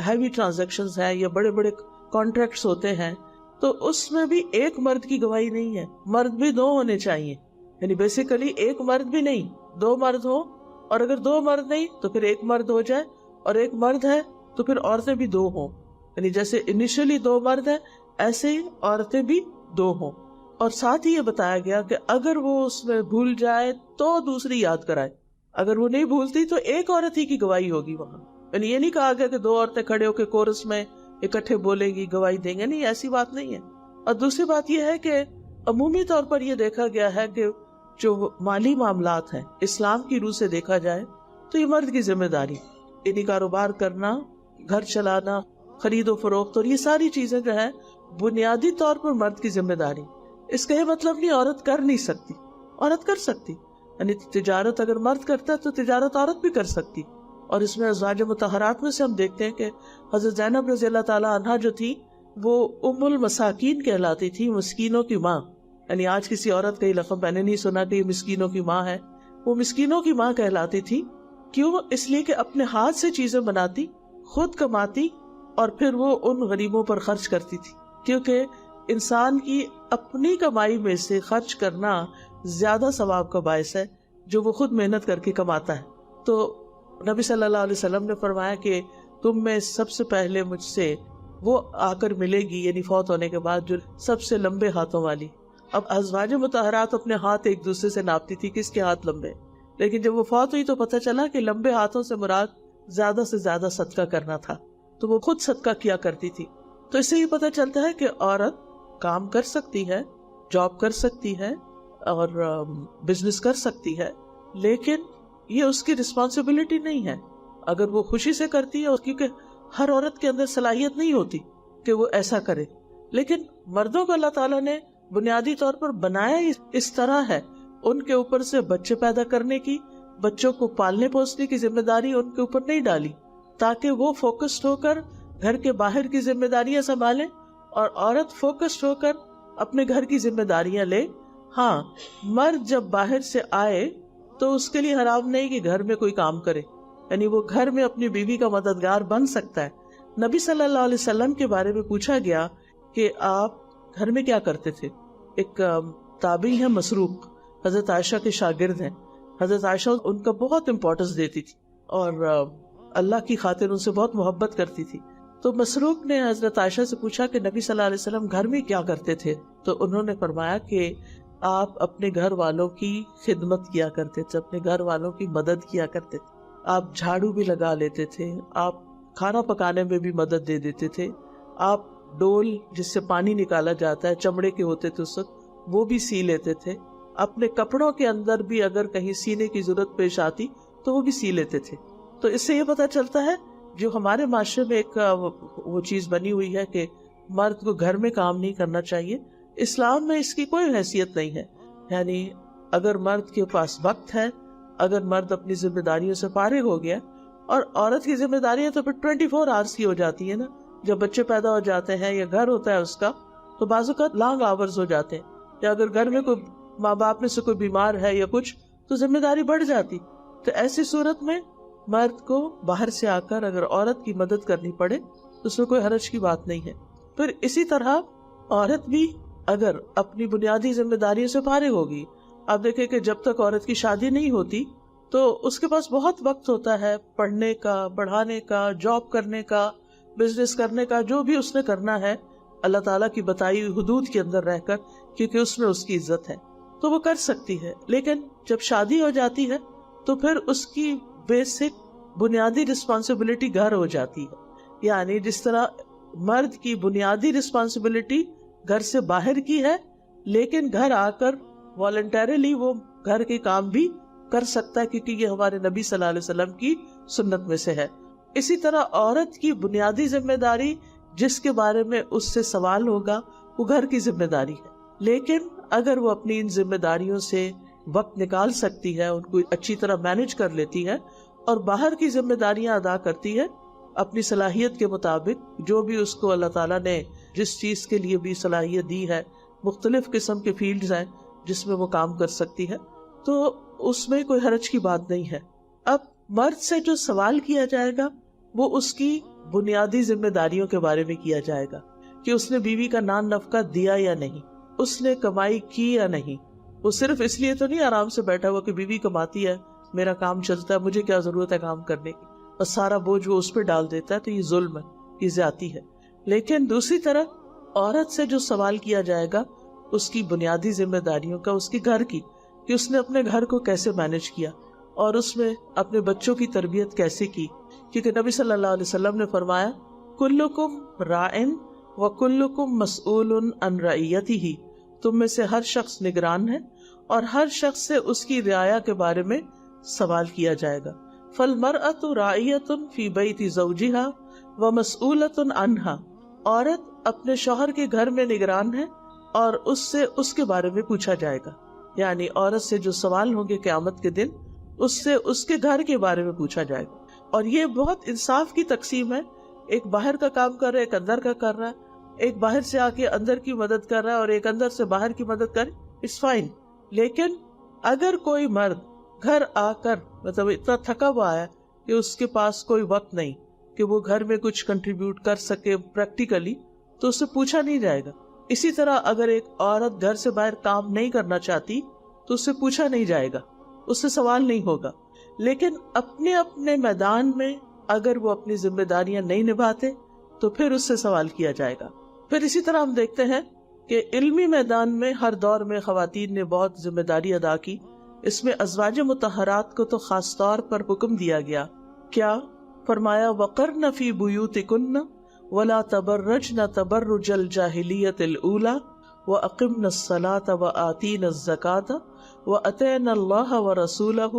ہیوی ٹرانزیکشنز ہیں یا بڑے بڑے کانٹریکٹس ہوتے ہیں، تو اس میں بھی ایک مرد کی گواہی نہیں ہے، مرد بھی 2 ہونے چاہیے، یعنی بیسیکلی ایک مرد بھی نہیں، 2 مرد ہو، اور اگر 2 مرد نہیں تو پھر 1 مرد ہو جائے، اور 1 مرد ہے تو پھر عورتیں بھی 2 ہوں، یعنی جیسے انیشلی 2 مرد ہیں ایسے ہی عورتیں بھی 2 ہوں۔ اور ساتھ ہی یہ بتایا گیا کہ اگر وہ اس میں بھول جائے تو دوسری یاد کرائے، اگر وہ نہیں بھولتی تو ایک عورت ہی کی گواہی ہوگی وہاں، یعنی یہ نہیں کہا گیا کہ 2 عورتیں کھڑے ہو کے کورس میں اکٹھے بولیں گی، گواہی دیں گے، نہیں، ایسی بات نہیں ہے۔ اور دوسری بات یہ ہے کہ عمومی طور پر یہ دیکھا گیا ہے کہ جو مالی معاملات ہیں اسلام کی روح سے دیکھا جائے تو یہ مرد کی ذمہ داری، یعنی کاروبار کرنا، گھر چلانا، خرید و فروخت، اور یہ ساری چیزیں جو ہے بنیادی طور پر مرد کی ذمہ داری. اس کا یہ مطلب نہیں عورت کر نہیں سکتی، عورت کر سکتی. یعنی تجارت اگر مرد کرتا ہے تو تجارت عورت بھی کر سکتی. اور اس میں ازواج مطہرات میں سے ہم دیکھتے ہیں کہ حضرت زینب رضی اللہ تعالی عنہا جو تھی وہ ام المساکین کہلاتی تھی، مسکینوں کی ماں. یعنی آج کسی عورت کا یہ لقب میں نے نہیں سنا کہ یہ مسکینوں کی ماں ہے. وہ مسکینوں کی ماں کہلاتی تھی. کیوں؟ اس لیے کہ اپنے ہاتھ سے چیزیں بناتی، خود کماتی، اور پھر وہ ان غریبوں پر خرچ کرتی تھی. کیونکہ انسان کی اپنی کمائی میں سے خرچ کرنا زیادہ ثواب کا باعث ہے جو وہ خود محنت کر کے کماتا ہے. تو نبی صلی اللہ علیہ وسلم نے فرمایا کہ تم میں سب سے پہلے مجھ سے وہ آ کر ملے گی، یعنی فوت ہونے کے بعد، جو سب سے لمبے ہاتھوں والی. اب ازواج مطہرات اپنے ہاتھ ایک دوسرے سے ناپتی تھی کس کے ہاتھ لمبے، لیکن جب وہ فوت ہوئی تو پتہ چلا کہ لمبے ہاتھوں سے مراد زیادہ سے زیادہ صدقہ کرنا تھا. تو وہ خود صدقہ کیا کرتی تھی. تو اس سے یہ پتہ چلتا ہے کہ عورت کام کر سکتی ہے، جاب کر سکتی ہے اور بزنس کر سکتی ہے، لیکن یہ اس کی رسپانسبلٹی نہیں ہے. اگر وہ خوشی سے کرتی ہے، کیونکہ ہر عورت کے اندر صلاحیت نہیں ہوتی کہ وہ ایسا کرے. لیکن مردوں کو اللہ تعالیٰ نے بنیادی طور پر بنایا اس طرح ہے، ان کے اوپر سے بچے پیدا کرنے کی، بچوں کو پالنے پوسنے کی ذمہ داری ان کے اوپر نہیں ڈالی، تاکہ وہ فوکسڈ ہو کر گھر کے باہر کی ذمہ داریاں سنبھالیں اور عورت فوکسڈ ہو کر اپنے گھر کی ذمہ داریاں لے. ہاں، مرد جب باہر سے آئے تو اس کے لیے حرام نہیں کہ گھر میں کوئی کام کرے، یعنی وہ گھر میں اپنی بیوی کا مددگار بن سکتا ہے. نبی صلی اللہ علیہ وسلم کے بارے میں پوچھا گیا کہ آپ گھر میں کیا کرتے تھے. ایک تابعی ہے مسروق، حضرت عائشہ کے شاگرد ہیں. حضرت عائشہ ان کا بہت امپورٹنس دیتی تھی اور اللہ کی خاطر ان سے بہت محبت کرتی تھی. تو مسروق نے حضرت عائشہ سے پوچھا کہ نبی صلی اللہ علیہ وسلم گھر میں کیا کرتے تھے. تو انہوں نے فرمایا کہ آپ اپنے گھر والوں کی خدمت کیا کرتے تھے، اپنے گھر والوں کی مدد کیا کرتے تھے. آپ جھاڑو بھی لگا لیتے تھے، آپ کھانا پکانے میں بھی مدد دے دیتے تھے، آپ ڈول جس سے پانی نکالا جاتا ہے، چمڑے کے ہوتے تھے اس وقت، وہ بھی سی لیتے تھے. اپنے کپڑوں کے اندر بھی اگر کہیں سینے کی ضرورت پیش آتی تو وہ بھی سی لیتے تھے. تو اس سے یہ پتہ چلتا ہے جو ہمارے معاشرے میں ایک وہ چیز بنی ہوئی ہے کہ مرد کو گھر میں کام نہیں کرنا چاہیے، اسلام میں اس کی کوئی حیثیت نہیں ہے. یعنی اگر مرد کے پاس وقت ہے، اگر مرد اپنی ذمہ داریوں سے فارغ ہو گیا، اور عورت کی ذمہ داریاں تو پھر 24 آورس کی ہو جاتی ہے نا. جب بچے پیدا ہو جاتے ہیں یا گھر ہوتا ہے اس کا، تو بعض اوقات لانگ آورز ہو جاتے ہیں. یا اگر گھر میں کوئی ماں باپ میں سے کوئی بیمار ہے یا کچھ، تو ذمہ داری بڑھ جاتی. تو ایسی صورت میں مرد کو باہر سے آ کر اگر عورت کی مدد کرنی پڑے تو اس میں کوئی حرج کی بات نہیں ہے. پھر اسی طرح عورت بھی اگر اپنی بنیادی ذمہ داریوں سے فارغ ہوگی، آپ دیکھیں کہ جب تک عورت کی شادی نہیں ہوتی تو اس کے پاس بہت وقت ہوتا ہے پڑھنے کا، پڑھانے کا، جاب کرنے کا، بزنس کرنے کا، جو بھی اس نے کرنا ہے اللہ تعالیٰ کی بتائی ہوئی حدود کے اندر رہ کر، کیونکہ اس میں اس کی عزت ہے تو وہ کر سکتی ہے. لیکن جب شادی ہو جاتی ہے تو پھر اس کی بیسک بنیادی رسپانسبلٹی گھر ہو جاتی ہے. یعنی جس طرح مرد کی بنیادی رسپانسبلٹی گھر سے باہر کی ہے، لیکن گھر آ کر والنٹریلی وہ گھر کے کام بھی کر سکتا ہے، کیونکہ یہ ہمارے نبی صلی اللہ علیہ وسلم کی سنت میں سے ہے. اسی طرح عورت کی بنیادی ذمہ داری جس کے بارے میں اس سے سوال ہوگا وہ گھر کی ذمہ داری ہے. لیکن اگر وہ اپنی ان ذمہ داریوں سے وقت نکال سکتی ہے، ان کو اچھی طرح مینج کر لیتی ہے اور باہر کی ذمہ داریاں ادا کرتی ہے اپنی صلاحیت کے مطابق، جو بھی اس کو اللہ تعالیٰ نے جس چیز کے لیے بھی صلاحیت دی ہے، مختلف قسم کے فیلڈز ہیں جس میں وہ کام کر سکتی ہے، تو اس میں کوئی حرج کی بات نہیں ہے. اب مرد سے جو سوال کیا جائے گا وہ اس کی بنیادی ذمہ داریوں کے بارے میں کیا جائے گا کہ اس نے بیوی کا نان نفقہ دیا یا نہیں، اس نے کمائی کی یا نہیں. وہ صرف اس لیے تو نہیں آرام سے بیٹھا ہوا کہ بیوی کماتی ہے، میرا کام چلتا ہے، مجھے کیا ضرورت ہے کام کرنے کی، اور سارا بوجھ وہ اس پہ ڈال دیتا ہے. تو یہ ظلم ہے، یہ زیادتی ہے. لیکن دوسری طرف عورت سے جو سوال کیا جائے گا اس کی بنیادی ذمہ داریوں کا، اس کی گھر کی، کہ اس نے اپنے گھر کو کیسے مینج کیا اور اس میں اپنے بچوں کی تربیت کیسے کی. کیونکہ نبی صلی اللہ علیہ وسلم نے فرمایا کلکم راعن وکلکم مسئول عن رعیتہ، تم میں سے ہر شخص نگران ہے اور ہر شخص سے اس کی رعایا کے بارے میں سوال کیا جائے گا. فالمرأۃ راعیۃ فی بیت زوجہا ومسئولۃ عنہا، عورت اپنے شوہر کے گھر میں نگران ہے اور اس سے اس کے بارے میں پوچھا جائے گا. یعنی عورت سے جو سوال ہوں گے قیامت کے دن، اس سے اس کے گھر کے بارے میں پوچھا جائے گا. اور یہ بہت انصاف کی تقسیم ہے. ایک باہر کا کام کر رہا ہے، ایک اندر کا کر رہا ہے، ایک باہر سے آ کے اندر کی مدد کر رہا ہے اور ایک اندر سے باہر کی مدد کرے، اٹس فائن. لیکن اگر کوئی مرد گھر آ کر مطلب اتنا تھکا ہوا ہے کہ اس کے پاس کوئی وقت نہیں کہ وہ گھر میں کچھ کنٹریبیوٹ کر سکے پریکٹیکلی، تو اس سے پوچھا نہیں جائے گا. اسی طرح اگر ایک عورت گھر سے باہر کام نہیں کرنا چاہتی تو اس سے پوچھا نہیں جائے گا، اس سے سوال نہیں ہوگا. لیکن اپنے اپنے میدان میں اگر وہ اپنی ذمہ داریاں نہیں نبھاتے تو پھر اس سے سوال کیا جائے گا. پھر اسی طرح ہم دیکھتے ہیں کہ علمی میدان میں ہر دور میں خواتین نے بہت ذمہ داری ادا کی. اس میں ازواج مطہرات کو تو خاص طور پر حکم دیا گیا. کیا فرمایا؟ وَقَرْنَ فِي بُيُوتِكُنَّ وَلَا تَبَرَّجْنَ تَبَرُّجَ الْجَاهِلِيَّةِ الْأُولَى وَأَقِمْنَ الصَّلَاةَ وَآتِينَ الزَّكَاةَ وَأَطِعْنَ اللَّهَ وَرَسُولَهُ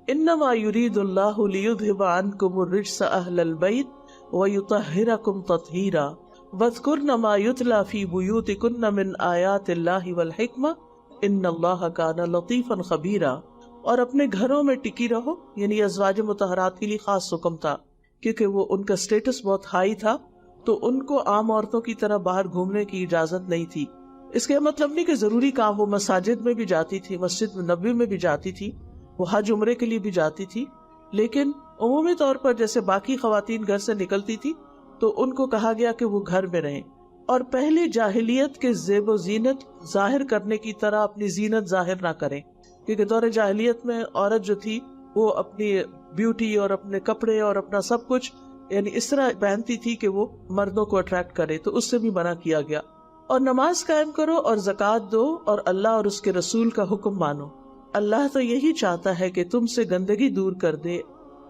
إِنَّمَا يُرِيدُ اللَّهُ لِيُذْهِبَ عَنْكُمُ الرِّجْسَ أَهْلَ الْبَيْتِ وَيُطَهِّرَكُمْ تَطْهِيرًا وَاذْكُرْنَ مَا يُتْلَى فِي بُيُوتِكُنَّ مِنْ آيَاتِ اللَّهِ وَالْحِكْمَةِ إِنَّ اللَّهَ كَانَ لَطِيفًا خَبِيرًا. اور اپنے گھروں میں ٹکی رہو، یعنی ازواج مطہرات کے لیے خاص حکم تھا کیونکہ وہ ان کا سٹیٹس بہت ہائی تھا، تو ان کو عام عورتوں کی طرح باہر گھومنے کی اجازت نہیں تھی. اس کا مطلب نہیں کہ ضروری کام وہ مساجد میں بھی جاتی تھی، مسجد نبوی میں بھی جاتی تھی، وہ حج عمرے کے لیے بھی جاتی تھی، لیکن عمومی طور پر جیسے باقی خواتین گھر سے نکلتی تھی تو ان کو کہا گیا کہ وہ گھر میں رہیں اور پہلی جاہلیت کے زیب و زینت ظاہر کرنے کی طرح اپنی زینت ظاہر نہ کریں. کیونکہ دور جاہلیت میں عورت جو تھی وہ اپنی بیوٹی اور اپنے کپڑے اور اپنا سب کچھ یعنی اس طرح پہنتی تھی کہ وہ مردوں کو اٹریکٹ کرے، تو اس سے بھی منع کیا گیا. اور نماز قائم کرو اور زکوٰۃ دو اور اللہ اور اس کے رسول کا حکم مانو. اللہ تو یہی چاہتا ہے کہ تم سے گندگی دور کر دے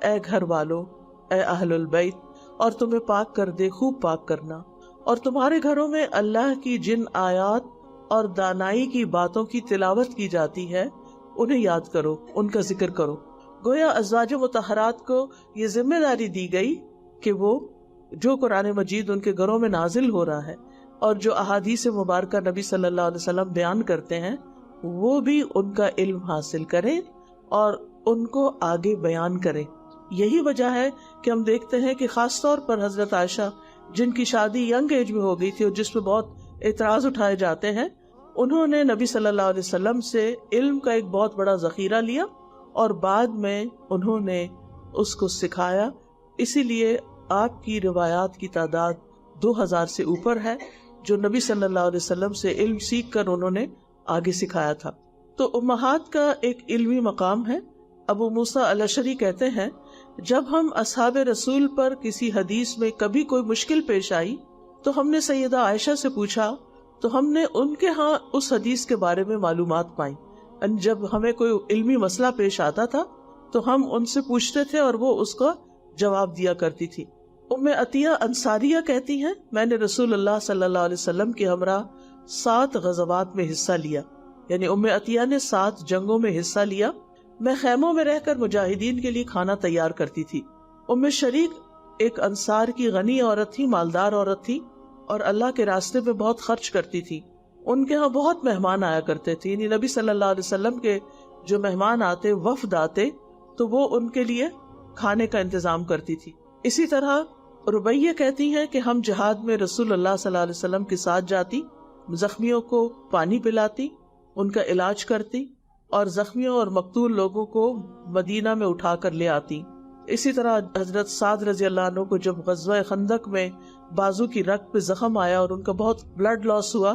اے گھر والو، اے اہل البیت، اور تمہیں پاک کر دے خوب پاک کرنا. اور تمہارے گھروں میں اللہ کی جن آیات اور دانائی کی باتوں کی تلاوت کی جاتی ہے انہیں یاد کرو، ان کا ذکر کرو. گویا ازواج مطہرات کو یہ ذمہ داری دی گئی کہ وہ جو قرآن مجید ان کے گھروں میں نازل ہو رہا ہے اور جو احادیث مبارکہ نبی صلی اللہ علیہ وسلم بیان کرتے ہیں وہ بھی ان کا علم حاصل کریں اور ان کو آگے بیان کریں. یہی وجہ ہے کہ ہم دیکھتے ہیں کہ خاص طور پر حضرت عائشہ جن کی شادی ینگ ایج میں ہو گئی تھی اور جس پہ بہت اعتراض اٹھائے جاتے ہیں، انہوں نے نبی صلی اللہ علیہ وسلم سے علم کا ایک بہت بڑا ذخیرہ لیا اور بعد میں انہوں نے اس کو سکھایا. اسی لیے آپ کی روایات کی تعداد 2000 سے اوپر ہے جو نبی صلی اللہ علیہ وسلم سے علم سیکھ کر انہوں نے آگے سکھایا تھا. تو امہات کا ایک علمی مقام ہے. ابو موسیٰ الاشعری کہتے ہیں جب ہم اصحاب رسول پر کسی حدیث میں کبھی کوئی مشکل پیش آئی تو ہم نے سیدہ عائشہ سے پوچھا تو ہم نے ان کے ہاں اس حدیث کے بارے میں معلومات پائیں. جب ہمیں کوئی علمی مسئلہ پیش آتا تھا تو ہم ان سے پوچھتے تھے اور وہ اس کا جواب دیا کرتی تھی. ام عطیہ انصاریہ کہتی ہیں میں نے رسول اللہ صلی اللہ علیہ وسلم کے ہمراہ 7 غزوات میں حصہ لیا. یعنی ام عطیہ نے 7 جنگوں میں حصہ لیا. میں خیموں میں رہ کر مجاہدین کے لیے کھانا تیار کرتی تھی. ام شریک ایک انصار کی غنی عورت تھی، مالدار عورت تھی اور اللہ کے راستے میں بہت خرچ کرتی تھی. ان کے ہاں بہت مہمان آیا کرتے تھے، یعنی نبی صلی اللہ علیہ وسلم کے جو مہمان آتے، وفد آتے، تو وہ ان کے لیے کھانے کا انتظام کرتی تھی. اسی طرح ربیہ کہتی ہیں کہ ہم جہاد میں رسول اللہ صلی اللہ علیہ وسلم کے ساتھ جاتی، زخمیوں کو پانی پلاتی، ان کا علاج کرتی اور زخمیوں اور مقتول لوگوں کو مدینہ میں اٹھا کر لے آتی. اسی طرح حضرت سعد رضی اللہ عنہ کو جب غزوہ خندق میں بازو کی رگ پہ زخم آیا اور ان کا بہت بلڈ لاس ہوا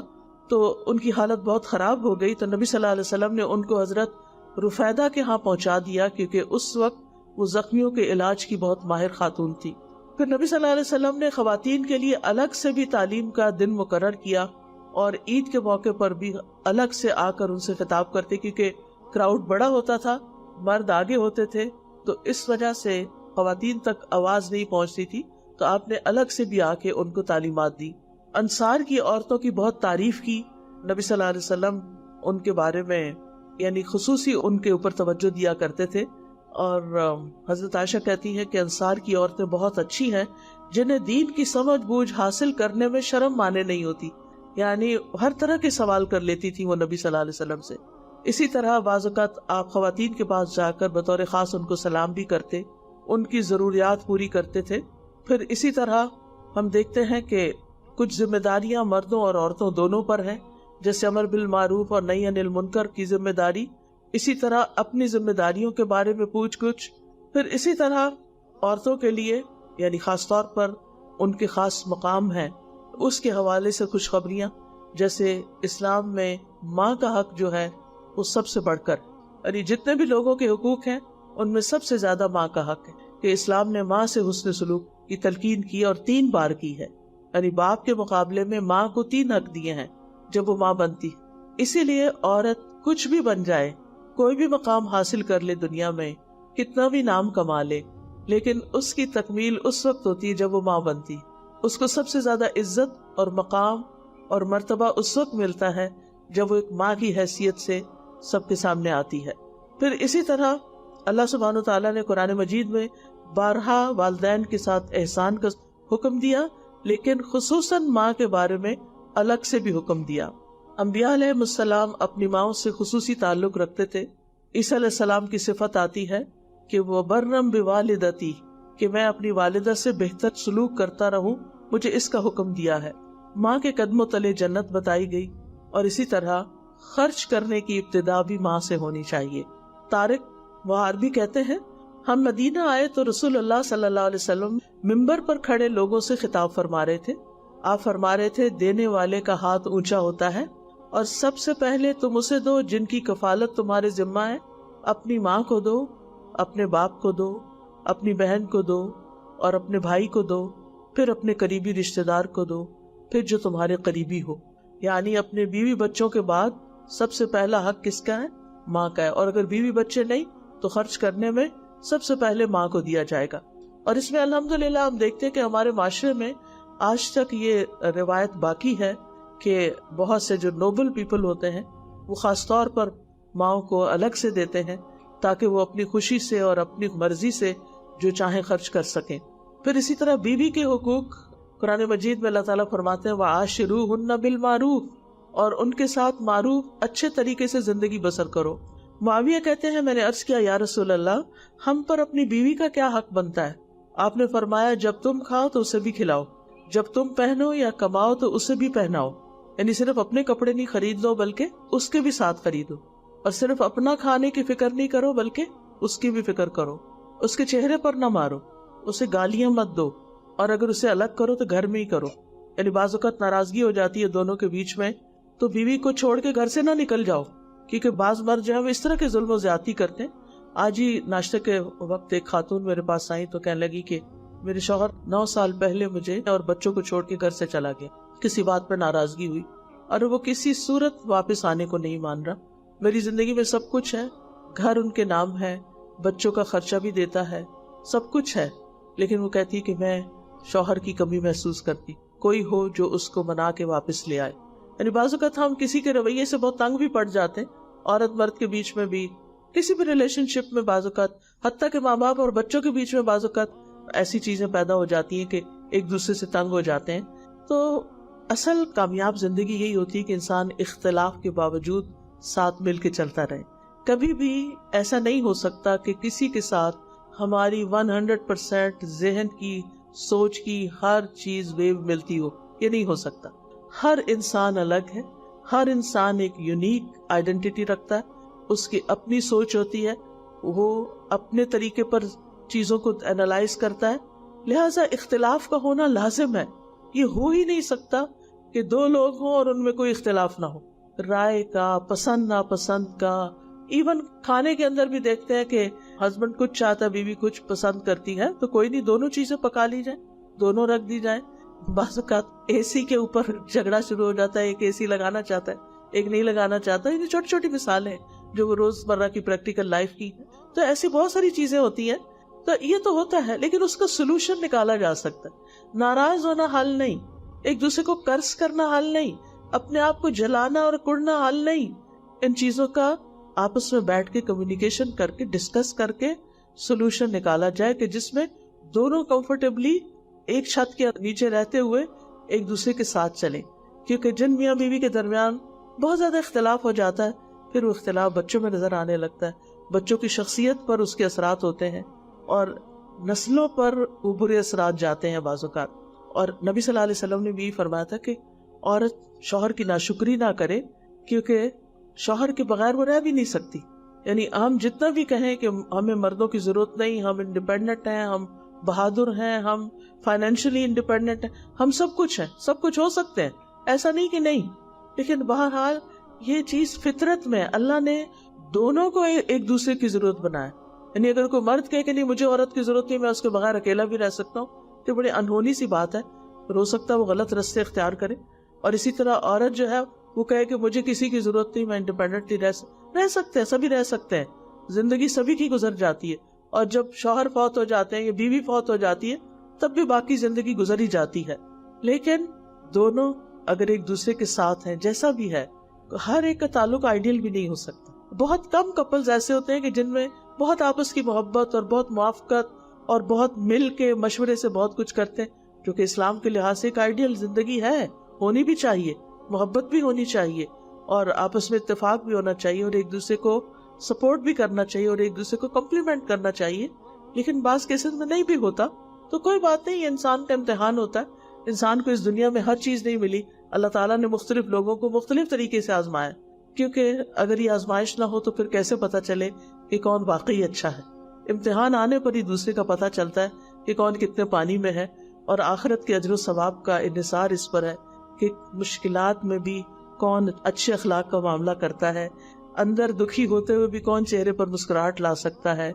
تو ان کی حالت بہت خراب ہو گئی، تو نبی صلی اللہ علیہ وسلم نے ان کو حضرت رفیدہ کے ہاں پہنچا دیا کیونکہ اس وقت وہ زخمیوں کے علاج کی بہت ماہر خاتون تھی. پھر نبی صلی اللہ علیہ وسلم نے خواتین کے لیے الگ سے بھی تعلیم کا دن مقرر کیا اور عید کے موقع پر بھی الگ سے آ کر ان سے خطاب کرتے کیونکہ کراؤڈ بڑا ہوتا تھا، مرد آگے ہوتے تھے، تو اس وجہ سے خواتین تک آواز نہیں پہنچتی تھی، تو آپ نے الگ سے بھی آ کے ان کو تعلیمات دی. انصار کی عورتوں کی بہت تعریف کی. نبی صلی اللہ علیہ وسلم ان کے بارے میں یعنی خصوصی ان کے اوپر توجہ دیا کرتے تھے اور حضرت عائشہ کہتی ہے کہ انصار کی عورتیں بہت اچھی ہیں جنہیں دین کی سمجھ بوجھ حاصل کرنے میں شرم مانے نہیں ہوتی، یعنی ہر طرح کے سوال کر لیتی تھی وہ نبی صلی اللہ علیہ وسلم سے۔ اسی طرح بعض اوقات آپ خواتین کے پاس جا کر بطور خاص ان کو سلام بھی کرتے، ان کی ضروریات پوری کرتے تھے۔ پھر اسی طرح ہم دیکھتے ہیں کہ کچھ ذمہ داریاں مردوں اور عورتوں دونوں پر ہیں، جیسے امر بالمعروف اور نہی عن المنکر کی ذمہ داری، اسی طرح اپنی ذمہ داریوں کے بارے میں پوچھ گچھ۔ پھر اسی طرح عورتوں کے لیے یعنی خاص طور پر ان کے خاص مقام ہے، اس کے حوالے سے خوشخبریاں، جیسے اسلام میں ماں کا حق جو ہے وہ سب سے بڑھ کر، یعنی جتنے بھی لوگوں کے حقوق ہیں ان میں سب سے زیادہ ماں کا حق ہے، کہ اسلام نے ماں سے حسن سلوک کی تلقین کی اور 3 بار کی ہے، یعنی باپ کے مقابلے میں ماں کو 3 حق دیے ہیں جب وہ ماں بنتی۔ اسی لیے عورت کچھ بھی بن جائے، کوئی بھی مقام حاصل کر لے دنیا میں، کتنا بھی نام کما لے، لیکن اس کی تکمیل اس وقت ہوتی ہے جب وہ ماں بنتی۔ اس کو سب سے زیادہ عزت اور مقام اور مرتبہ اس وقت ملتا ہے جب وہ ایک ماں کی حیثیت سے سب کے سامنے آتی ہے۔ پھر اسی طرح اللہ سبحانہ وتعالیٰ نے قرآن مجید میں بارہا والدین کے ساتھ احسان کا حکم دیا، لیکن خصوصاً ماں کے بارے میں الگ سے بھی حکم دیا۔ انبیاء علیہ السلام اپنی ماؤں سے خصوصی تعلق رکھتے تھے۔ عیسیٰ علیہ السلام کی صفت آتی ہے کہ وہ برم بوالدتی، کہ میں اپنی والدہ سے بہتر سلوک کرتا رہوں، مجھے اس کا حکم دیا ہے۔ ماں کے قدموں تلے جنت بتائی گئی، اور اسی طرح خرچ کرنے کی ابتدا بھی ماں سے ہونی چاہیے۔ طارق وہاربی کہتے ہیں، ہم مدینہ آئے تو رسول اللہ صلی اللہ علیہ وسلم منبر پر کھڑے لوگوں سے خطاب فرما رہے تھے۔ آپ فرما رہے تھے، دینے والے کا ہاتھ اونچا ہوتا ہے، اور سب سے پہلے تم اسے دو جن کی کفالت تمہارے ذمہ ہے، اپنی ماں کو دو، اپنے باپ کو دو، اپنی بہن کو دو، اور اپنے بھائی کو دو، پھر اپنے قریبی رشتہ دار کو دو، پھر جو تمہارے قریبی ہو۔ یعنی اپنے بیوی بچوں کے بعد سب سے پہلا حق کس کا ہے؟ ماں کا ہے، اور اگر بیوی بچے نہیں تو خرچ کرنے میں سب سے پہلے ماں کو دیا جائے گا۔ اور اس میں الحمدللہ ہم دیکھتے ہیں کہ ہمارے معاشرے میں آج تک یہ روایت باقی ہے کہ بہت سے جو نوبل پیپل ہوتے ہیں وہ خاص طور پر ماؤں کو الگ سے دیتے ہیں تاکہ وہ اپنی خوشی سے اور اپنی مرضی سے جو چاہیں خرچ کر سکیں۔ پھر اسی طرح بیوی کے حقوق قرآن مجید میں اللہ تعالیٰ فرماتے ہیں وَعَاشِرُوهُنَّ بِالْمَعْرُوفِ، اور ان کے ساتھ معروف اچھے طریقے سے زندگی بسر کرو۔ معاویہ کہتے ہیں، میں نے عرض کیا یا رسول اللہ، ہم پر اپنی بیوی کا کیا حق بنتا ہے؟ آپ نے فرمایا، جب تم کھاؤ تو اسے بھی کھلاؤ، جب تم پہنو یا کماؤ تو اسے بھی پہناؤ، یعنی صرف اپنے کپڑے نہیں خرید لو بلکہ اس کے بھی ساتھ خریدو، اور صرف اپنا کھانے کی فکر نہیں کرو بلکہ اس کی بھی فکر کرو، اس کے چہرے پر نہ مارو، اسے گالیاں مت دو، اور اگر اسے الگ کرو تو گھر میں ہی کرو۔ یعنی بعض اوقات ناراضگی ہو جاتی ہے دونوں کے بیچ میں، تو بیوی کو چھوڑ کے گھر سے نہ نکل جاؤ، کیونکہ بعض مرد جو ہے وہ اس طرح کے ظلم و زیادتی کرتے ہیں۔ آج ہی ناشتے کے وقت ایک خاتون میرے پاس آئی تو کہنے لگی کہ میرے شوہر 9 سال پہلے مجھے اور بچوں کو چھوڑ کے گھر سے چلا گیا، کسی بات پر ناراضگی ہوئی اور وہ کسی صورت واپس آنے کو نہیں مان رہا۔ میری زندگی میں سب کچھ ہے، گھر ان کے نام ہے، بچوں کا خرچہ بھی دیتا ہے، سب کچھ ہے، لیکن وہ کہتی کہ میں شوہر کی کمی محسوس کرتی، کوئی ہو جو اس کو منا کے واپس لے آئے۔ یعنی بعض اوقات ہم کسی کے رویے سے بہت تنگ بھی پڑ جاتے ہیں، عورت مرد کے بیچ میں بھی، کسی بھی ریلیشن شپ میں بعض اوقات، حتیٰ کہ ماں باپ اور بچوں کے بیچ میں بعض اوقات ایسی چیزیں پیدا ہو جاتی ہیں کہ ایک دوسرے سے تنگ ہو جاتے ہیں۔ تو اصل کامیاب زندگی یہی ہوتی ہے کہ انسان اختلاف کے باوجود ساتھ مل کے چلتا رہے۔ کبھی بھی ایسا نہیں ہو سکتا کہ کسی کے ساتھ ہماری 100% ذہن کی، سوچ کی ہر چیز ویو ملتی ہو، یہ نہیں ہو سکتا۔ ہر انسان الگ ہے، ہر انسان ایک یونیک آئیڈینٹی رکھتا ہے، اس کی اپنی سوچ ہوتی ہے، وہ اپنے طریقے پر چیزوں کو اینالائز کرتا ہے، لہٰذا اختلاف کا ہونا لازم ہے۔ یہ ہو ہی نہیں سکتا کہ 2 لوگ ہوں اور ان میں کوئی اختلاف نہ ہو، رائے کا، پسند ناپسند کا۔ ایون کھانے کے اندر بھی دیکھتے ہیں کہ ہسبینڈ کچھ چاہتا ہے، بیوی کچھ پسند کرتی ہے، تو کوئی نہیں، دونوں چیزیں پکا لی جائیں، دونوں رکھ دی جائیں۔ بعض اوقات اے سی کے اوپر جھگڑا شروع ہو جاتا ہے، ایک اے سی لگانا چاہتا ہے، ایک نہیں لگانا چاہتا۔ یہ چھوٹی چھوٹی مثالیں جو وہ روزمرہ کی پریکٹیکل لائف کی، تو ایسی بہت ساری چیزیں ہوتی ہیں۔ تو یہ تو ہوتا ہے، لیکن اس کا سولوشن نکالا جا سکتا ہے۔ ناراض ہونا حل نہیں، ایک دوسرے کو قرض کرنا حل نہیں، اپنے آپ کو جلانا اور کڑنا حل نہیں۔ ان چیزوں کا آپس میں بیٹھ کے کمیونیکیشن کر کے، ڈسکس کر کے سولوشن نکالا جائے کہ جس میں دونوں کمفرٹیبلی ایک چھت کے نیچے رہتے ہوئے ایک دوسرے کے ساتھ چلیں. کیونکہ جن میاں بیوی کے درمیان بہت زیادہ اختلاف ہو جاتا ہے پھر وہ اختلاف بچوں میں نظر آنے لگتا ہے، بچوں کی شخصیت پر اس کے اثرات ہوتے ہیں اور نسلوں پر وہ برے اثرات جاتے ہیں بعض اوقات. اور نبی صلی اللہ علیہ وسلم نے بھی فرمایا تھا کہ عورت شوہر کی ناشکری نہ کرے کیونکہ شوہر کے بغیر وہ رہ بھی نہیں سکتی. یعنی ہم جتنا بھی کہیں کہ ہمیں مردوں کی ضرورت نہیں، ہم انڈیپینڈنٹ ہیں، ہم بہادر ہیں، ہم فائنینشلی انڈیپینڈنٹ ہیں، ہم سب کچھ ہیں، سب کچھ ہو سکتے ہیں، ایسا نہیں کہ نہیں. لیکن بہرحال یہ چیز فطرت میں اللہ نے دونوں کو ایک دوسرے کی ضرورت بنایا. یعنی اگر کوئی مرد کہے کہ نہیں مجھے عورت کی ضرورت نہیں، میں اس کے بغیر اکیلا بھی رہ سکتا ہوں، تو بڑی انہونی سی بات ہے. ہو سکتا ہے وہ غلط راستے اختیار کرے. اور اسی طرح عورت جو ہے وہ کہے کہ مجھے کسی کی ضرورت نہیں، میں انڈیپینڈنٹلی رہ سکتے ہیں، سبھی رہ سکتے ہیں، زندگی سبھی کی گزر جاتی ہے. اور جب شوہر فوت ہو جاتے ہیں یا بیوی فوت ہو جاتی ہے تب بھی باقی زندگی گزر ہی جاتی ہے. لیکن دونوں اگر ایک دوسرے کے ساتھ ہیں جیسا بھی ہے، ہر ایک کا تعلق آئیڈیل بھی نہیں ہو سکتا. بہت کم کپلز ایسے ہوتے ہیں کہ جن میں بہت آپس کی محبت اور بہت موافقت اور بہت مل کے مشورے سے بہت کچھ کرتے ہیں، جو کہ اسلام کے لحاظ سے ایک آئیڈیل زندگی ہے، ہونی بھی چاہیے، محبت بھی ہونی چاہیے اور آپس میں اتفاق بھی ہونا چاہیے اور ایک دوسرے کو سپورٹ بھی کرنا چاہیے اور ایک دوسرے کو کمپلیمنٹ کرنا چاہیے. لیکن بعض کیسز میں نہیں بھی ہوتا تو کوئی بات نہیں، یہ انسان کا امتحان ہوتا ہے. انسان کو اس دنیا میں ہر چیز نہیں ملی، اللہ تعالیٰ نے مختلف لوگوں کو مختلف طریقے سے آزمایا، کیونکہ اگر یہ آزمائش نہ ہو تو پھر کیسے پتا چلے کہ کون واقعی اچھا ہے. امتحان آنے پر ہی دوسرے کا پتہ چلتا ہے کہ کون کتنے پانی میں ہے. اور آخرت کے اجر و ثواب کا انحصار اس پر ہے کہ مشکلات میں بھی کون اچھے اخلاق کا معاملہ کرتا ہے، اندر دکھی ہوتے ہوئے بھی کون چہرے پر مسکراہٹ لا سکتا ہے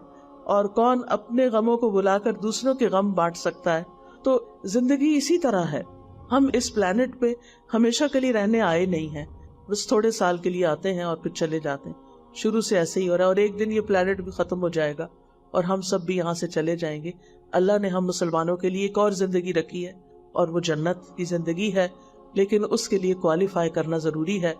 اور کون اپنے غموں کو بلا کر دوسروں کے غم بانٹ سکتا ہے. تو زندگی اسی طرح ہے. ہم اس پلانٹ پہ ہمیشہ کے لیے رہنے آئے نہیں ہیں، بس تھوڑے سال کے لیے آتے ہیں اور پھر چلے جاتے ہیں. شروع سے ایسے ہی ہو رہا ہے اور ایک دن یہ پلانٹ بھی ختم ہو جائے گا اور ہم سب بھی یہاں سے چلے جائیں گے. اللہ نے ہم مسلمانوں کے لیے ایک اور زندگی رکھی ہے اور وہ جنت کی زندگی ہے، لیکن اس کے لیے کوالیفائی کرنا ضروری ہے.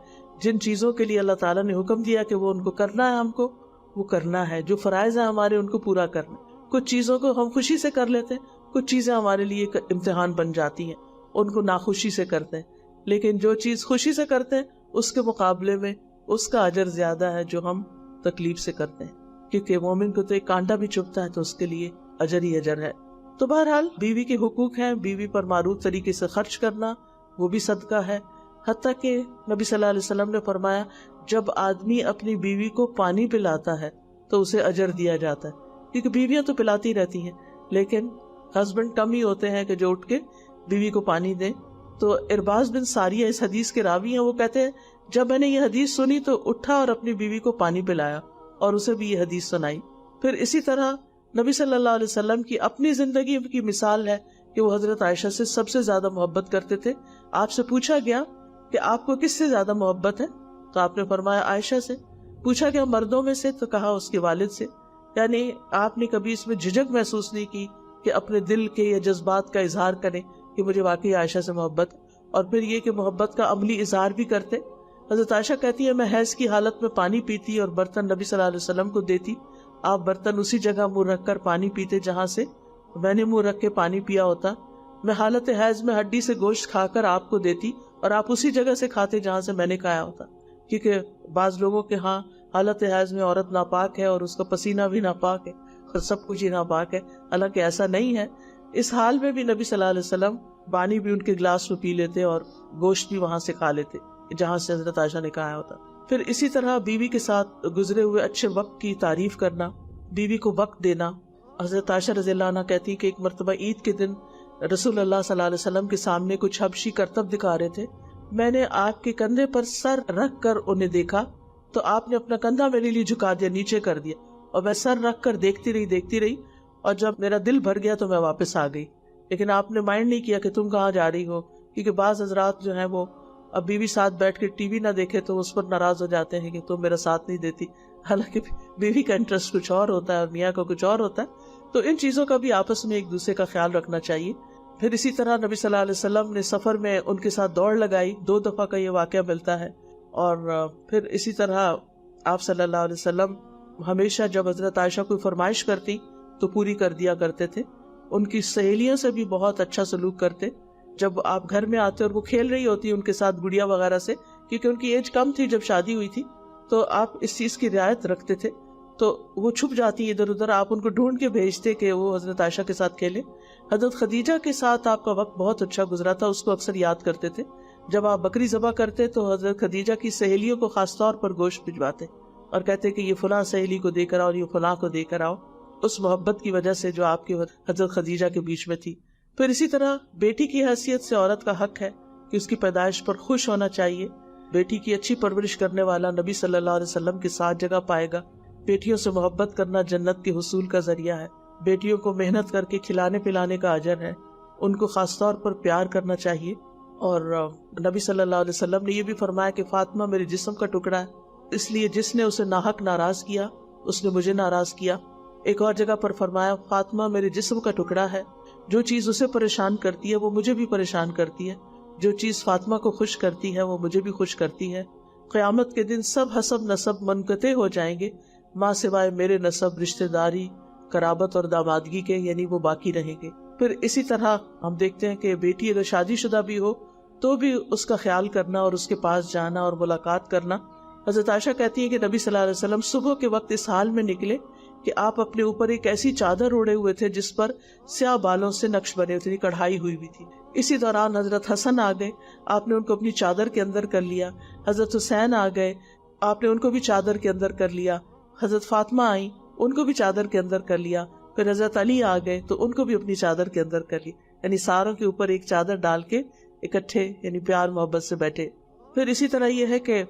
جن چیزوں کے لیے اللہ تعالیٰ نے حکم دیا کہ وہ ان کو کرنا ہے، ہم کو وہ کرنا ہے. جو فرائض ہیں ہمارے ان کو پورا کرنا. کچھ چیزوں کو ہم خوشی سے کر لیتے ہیں، کچھ چیزیں ہمارے لیے امتحان بن جاتی ہیں، ان کو ناخوشی سے کرتے ہیں. لیکن جو چیز خوشی سے کرتے ہیں اس کے مقابلے میں اس کا اجر زیادہ ہے جو ہم تکلیف سے کرتے ہیں، کیونکہ مومن کو تو ایک کانٹا بھی چبھتا ہے تو اس کے لیے اجر ہی اجر ہے. تو بہرحال بیوی کے حقوق ہیں، بیوی پر معروف طریقے سے خرچ کرنا وہ بھی صدقہ ہے. حتیٰ کہ نبی صلی اللہ علیہ وسلم نے فرمایا جب آدمی اپنی بیوی کو پانی پلاتا ہے تو اسے اجر دیا جاتا ہے، کیونکہ بیویاں تو پلاتی رہتی ہیں لیکن ہسبینڈ کم ہی ہوتے ہیں کہ جو اٹھ کے بیوی کو پانی دیں. تو ارباز بن ساریہ اس حدیث کے راوی ہیں، وہ کہتے ہیں جب میں نے یہ حدیث سنی تو اٹھا اور اپنی بیوی کو پانی پلایا اور اسے بھی یہ حدیث سنائی. پھر اسی طرح نبی صلی اللہ علیہ وسلم کی اپنی زندگی کی مثال ہے کہ وہ حضرت عائشہ سے سب سے زیادہ محبت کرتے تھے. آپ سے پوچھا گیا کہ آپ کو کس سے زیادہ محبت ہے تو آپ نے فرمایا عائشہ سے. پوچھا گیا مردوں میں سے تو کہا اس کے والد سے. یعنی آپ نے کبھی اس میں جھجک محسوس نہیں کی کہ اپنے دل کے یا جذبات کا اظہار کریں کہ مجھے واقعی عائشہ سے محبت. اور پھر یہ کہ محبت کا عملی اظہار بھی کرتے. حضرت عائشہ کہتی ہے میں حیض کی حالت میں پانی پیتی اور برتن نبی صلی اللہ علیہ وسلم کو دیتی. آپ برتن اسی جگہ منہ رکھ کر پانی پیتے جہاں سے میں نے منہ رکھ کے پانی پیا ہوتا. میں حالت حیض میں ہڈی سے گوشت کھا کر آپ کو دیتی اور آپ اسی جگہ سے کھاتے جہاں سے میں نے کھایا ہوتا. کیونکہ بعض لوگوں کے ہاں حالت حیض میں عورت ناپاک ہے اور اس کا پسینہ بھی ناپاک ہے اور سب کچھ ہی ناپاک ہے، حالانکہ ایسا نہیں ہے. اس حال میں بھی نبی صلی اللہ علیہ وسلم پانی بھی ان کے گلاس میں پی لیتے اور گوشت بھی وہاں سے کھا لیتے جہاں سے حضرت عائشہ نے کھایا ہوتا. پھر اسی طرح بیوی کے ساتھ گزرے ہوئے اچھے وقت کی تعریف کرنا، بیوی کو وقت دینا. حضرت عائشہ رضی اللہ عنہ کہتی کہ ایک مرتبہ عید کے دن رسول اللہ صلی اللہ علیہ وسلم کے سامنے کچھ حبشی کرتب دکھا رہے تھے. میں نے آپ کے کندھے پر سر رکھ کر انہیں دیکھا تو آپ نے اپنا کندھا میرے لیے جھکا دیا، نیچے کر دیا، اور میں سر رکھ کر دیکھتی رہی اور جب میرا دل بھر گیا تو میں واپس آ گئی. لیکن آپ نے مائنڈ نہیں کیا کہ تم کہاں جا رہی ہو، کیونکہ بعض حضرات جو ہیں وہ اب بیوی ساتھ بیٹھ کے ٹی وی نہ دیکھے تو اس پر ناراض ہو جاتے ہیں کہ تم میرا ساتھ نہیں دیتی، حالانکہ بیوی کا انٹرسٹ کچھ اور ہوتا ہے اور میاں کا کچھ اور ہوتا ہے. تو ان چیزوں کا بھی آپس میں ایک دوسرے کا خیال رکھنا چاہیے. پھر اسی طرح نبی صلی اللہ علیہ وسلم نے سفر میں ان کے ساتھ دوڑ لگائی، 2 دفعہ کا یہ واقعہ ملتا ہے. اور پھر اسی طرح آپ صلی اللہ علیہ وسلم ہمیشہ جب حضرت عائشہ کوئی فرمائش کرتی تو پوری کر دیا کرتے تھے. ان کی سہیلیوں سے بھی بہت اچھا سلوک کرتے. جب آپ گھر میں آتے اور وہ کھیل رہی ہوتی ان کے ساتھ گڑیا وغیرہ سے، کیونکہ ان کی ایج کم تھی جب شادی ہوئی تھی، تو آپ اس چیز کی رعایت رکھتے تھے. تو وہ چھپ جاتی ادھر ادھر، آپ ان کو ڈھونڈ کے بھیجتے کہ وہ حضرت عائشہ کے ساتھ کھیلے. حضرت خدیجہ کے ساتھ آپ کا وقت بہت اچھا گزرا تھا، اس کو اکثر یاد کرتے تھے. جب آپ بکری ذبح کرتے تو حضرت خدیجہ کی سہیلیوں کو خاص طور پر گوشت بھجواتے اور کہتے کہ یہ فلاں سہیلی کو دے کر آؤ، یہ فلاں کو دے کر آؤ، اس محبت کی وجہ سے جو آپ کی حضرت خدیجہ کے بیچ میں تھی. پھر اسی طرح بیٹی کی حیثیت سے عورت کا حق ہے کہ اس کی پیدائش پر خوش ہونا چاہیے. بیٹی کی اچھی پرورش کرنے والا نبی صلی اللہ علیہ وسلم کے ساتھ جگہ پائے گا. بیٹیوں سے محبت کرنا جنت کے حصول کا ذریعہ ہے. بیٹیوں کو محنت کر کے کھلانے پلانے کا اجر ہے. ان کو خاص طور پر پیار کرنا چاہیے. اور نبی صلی اللہ علیہ وسلم نے یہ بھی فرمایا کہ فاطمہ میرے جسم کا ٹکڑا ہے، اس لیے جس نے اسے ناحق ناراض کیا اس نے مجھے ناراض کیا. ایک اور جگہ پر فرمایا فاطمہ میرے جسم کا ٹکڑا ہے، جو چیز اسے پریشان کرتی ہے وہ مجھے بھی پریشان کرتی ہے، جو چیز فاطمہ کو خوش کرتی ہے وہ مجھے بھی خوش کرتی ہے. قیامت کے دن سب حسب نسب منقطع ہو جائیں گے، ماں سوائے میرے نسب، رشتہ داری، قرابت اور دامادگی کے، یعنی وہ باقی رہیں گے. پھر اسی طرح ہم دیکھتے ہیں کہ بیٹی اگر شادی شدہ بھی ہو تو بھی اس کا خیال کرنا اور اس کے پاس جانا اور ملاقات کرنا. حضرت عائشہ کہتی ہے کہ نبی صلی اللہ علیہ وسلم صبح کے وقت اس حال میں نکلے کہ آپ اپنے اوپر ایک ایسی چادر اوڑے ہوئے تھے جس پر سیاہ بالوں سے نقش بنے ہوئے تھے، کڑھائی ہوئی بھی تھی. اسی دوران حضرت حسن آ گئے، آپ نے ان کو اپنی چادر کے اندر کر لیا. حضرت حسین آ گئے، آپ نے ان کو بھی چادر کے اندر کر لیا. حضرت فاطمہ آئیں، ان کو بھی چادر کے اندر کر لیا. پھر حضرت علی آ گئے تو ان کو بھی اپنی چادر کے اندر کر لی. یعنی ساروں کے اوپر ایک چادر ڈال کے اکٹھے یعنی پیار محبت سے بیٹھے. پھر اسی طرح یہ ہے کہ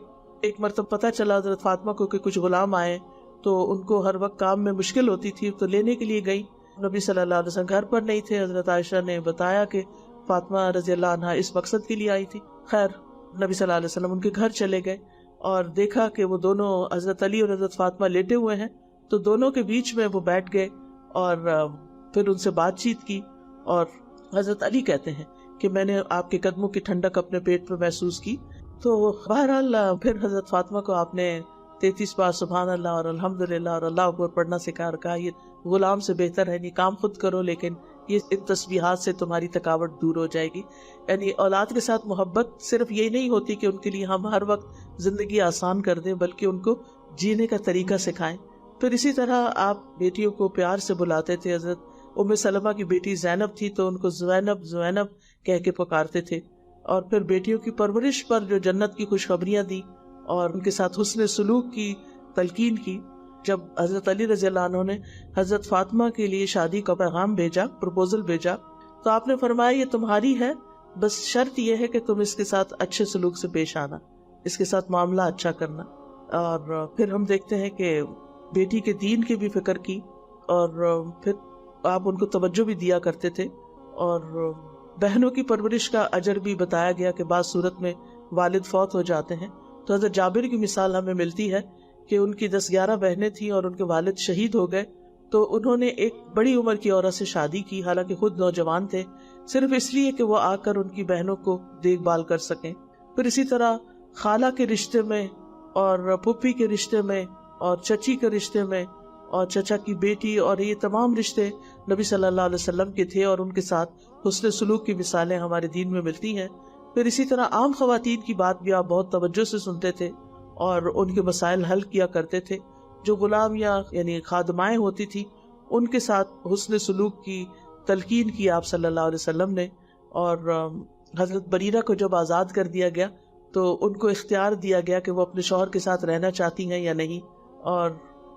ایک مرتبہ پتہ چلا حضرت فاطمہ کو کہ کچھ غلام آئے تو ان کو ہر وقت کام میں مشکل ہوتی تھی، تو لینے کے لیے گئی. نبی صلی اللہ علیہ وسلم گھر پر نہیں تھے. حضرت عائشہ نے بتایا کہ فاطمہ رضی اللہ عنہا اس مقصد کے لیے آئی تھی. خیر نبی صلی اللہ علیہ وسلم ان کے گھر چلے گئے اور دیکھا کہ وہ دونوں حضرت علی اور حضرت فاطمہ لیٹے ہوئے ہیں، تو دونوں کے بیچ میں وہ بیٹھ گئے اور پھر ان سے بات چیت کی. اور حضرت علی کہتے ہیں کہ میں نے آپ کے قدموں کی ٹھنڈک اپنے پیٹ پہ محسوس کی. تو بہرحال پھر حضرت فاطمہ کو آپ نے 33 بار سبحان اللہ اور الحمدللہ اور اللہ اکبر پڑھنا سکھا اور کہا یہ غلام سے بہتر ہے، نہیں کام خود کرو لیکن یہ ان تسبیحات سے تمہاری تھکاوٹ دور ہو جائے گی. یعنی اولاد کے ساتھ محبت صرف یہی نہیں ہوتی کہ ان کے لیے ہم ہر وقت زندگی آسان کر دیں، بلکہ ان کو جینے کا طریقہ سکھائیں. پھر اسی طرح آپ بیٹیوں کو پیار سے بلاتے تھے. حضرت ام سلمہ کی بیٹی زینب تھی تو ان کو زینب زینب کہہ کے پکارتے تھے. اور پھر بیٹیوں کی پرورش پر جو جنت کی خوشخبریاں دی اور ان کے ساتھ حسن سلوک کی تلقین کی. جب حضرت علی رضی اللہ عنہ نے حضرت فاطمہ کے لیے شادی کا پیغام بھیجا، پروپوزل بھیجا، تو آپ نے فرمایا یہ تمہاری ہے، بس شرط یہ ہے کہ تم اس کے ساتھ اچھے سلوک سے پیش آنا، اس کے ساتھ معاملہ اچھا کرنا. اور پھر ہم دیکھتے ہیں کہ بیٹی کے دین کی بھی فکر کی اور پھر آپ ان کو توجہ بھی دیا کرتے تھے. اور بہنوں کی پرورش کا اجر بھی بتایا گیا کہ بعض صورت میں والد فوت ہو جاتے ہیں. تو حضرت جابر کی مثال ہمیں ملتی ہے کہ ان کی 10-11 بہنیں تھیں اور ان کے والد شہید ہو گئے، تو انہوں نے ایک بڑی عمر کی عورت سے شادی کی، حالانکہ خود نوجوان تھے، صرف اس لیے کہ وہ آ کر ان کی بہنوں کو دیکھ بھال کر سکیں. پھر اسی طرح خالہ کے رشتے میں اور پھپھی کے رشتے میں اور چچی کے رشتے میں اور چچا کی بیٹی اور یہ تمام رشتے نبی صلی اللہ علیہ وسلم کے تھے اور ان کے ساتھ حسن سلوک کی مثالیں ہمارے دین میں ملتی ہیں. پھر اسی طرح عام خواتین کی بات بھی آپ بہت توجہ سے سنتے تھے اور ان کے مسائل حل کیا کرتے تھے. جو غلام یا یعنی خادمائیں ہوتی تھی ان کے ساتھ حسن سلوک کی تلقین کی آپ صلی اللہ علیہ وسلم نے. اور حضرت بریرہ کو جب آزاد کر دیا گیا تو ان کو اختیار دیا گیا کہ وہ اپنے شوہر کے ساتھ رہنا چاہتی ہیں یا نہیں. اور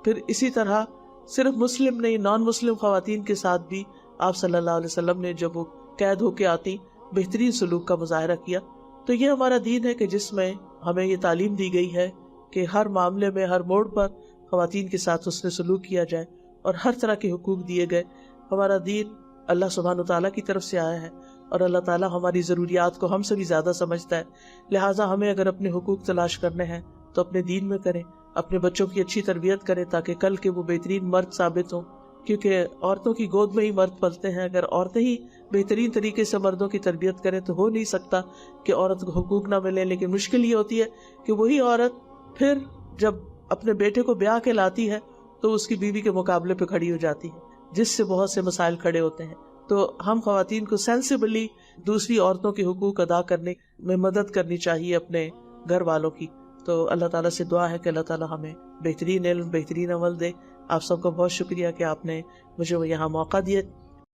پھر اسی طرح صرف مسلم نہیں نان مسلم خواتین کے ساتھ بھی آپ صلی اللہ علیہ وسلم نے جب وہ قید ہو کے آتی بہترین سلوک کا مظاہرہ کیا. تو یہ ہمارا دین ہے کہ جس میں ہمیں یہ تعلیم دی گئی ہے کہ ہر معاملے میں ہر موڑ پر خواتین کے ساتھ حسن سلوک کیا جائے اور ہر طرح کے حقوق دیے گئے. ہمارا دین اللہ سبحانہ وتعالیٰ کی طرف سے آیا ہے اور اللہ تعالیٰ ہماری ضروریات کو ہم سے بھی زیادہ سمجھتا ہے. لہٰذا ہمیں اگر اپنے حقوق تلاش کرنے ہیں تو اپنے دین میں کریں، اپنے بچوں کی اچھی تربیت کریں تاکہ کل کے وہ بہترین مرد ثابت ہوں، کیونکہ عورتوں کی گود میں ہی مرد پلتے ہیں. اگر عورتیں ہی بہترین طریقے سے مردوں کی تربیت کریں تو ہو نہیں سکتا کہ عورت کو حقوق نہ ملیں. لیکن مشکل یہ ہوتی ہے کہ وہی عورت پھر جب اپنے بیٹے کو بیاہ کے لاتی ہے تو اس کی بیوی کے مقابلے پہ کھڑی ہو جاتی ہے، جس سے بہت سے مسائل کھڑے ہوتے ہیں. تو ہم خواتین کو سینسیبلی دوسری عورتوں کے حقوق ادا کرنے میں مدد کرنی چاہیے اپنے گھر والوں کی. تو اللہ تعالیٰ سے دعا ہے کہ اللہ تعالیٰ ہمیں بہترین علم، بہترین عمل دے. آپ سب کو بہت شکریہ کہ آپ نے مجھے یہاں موقع دیا.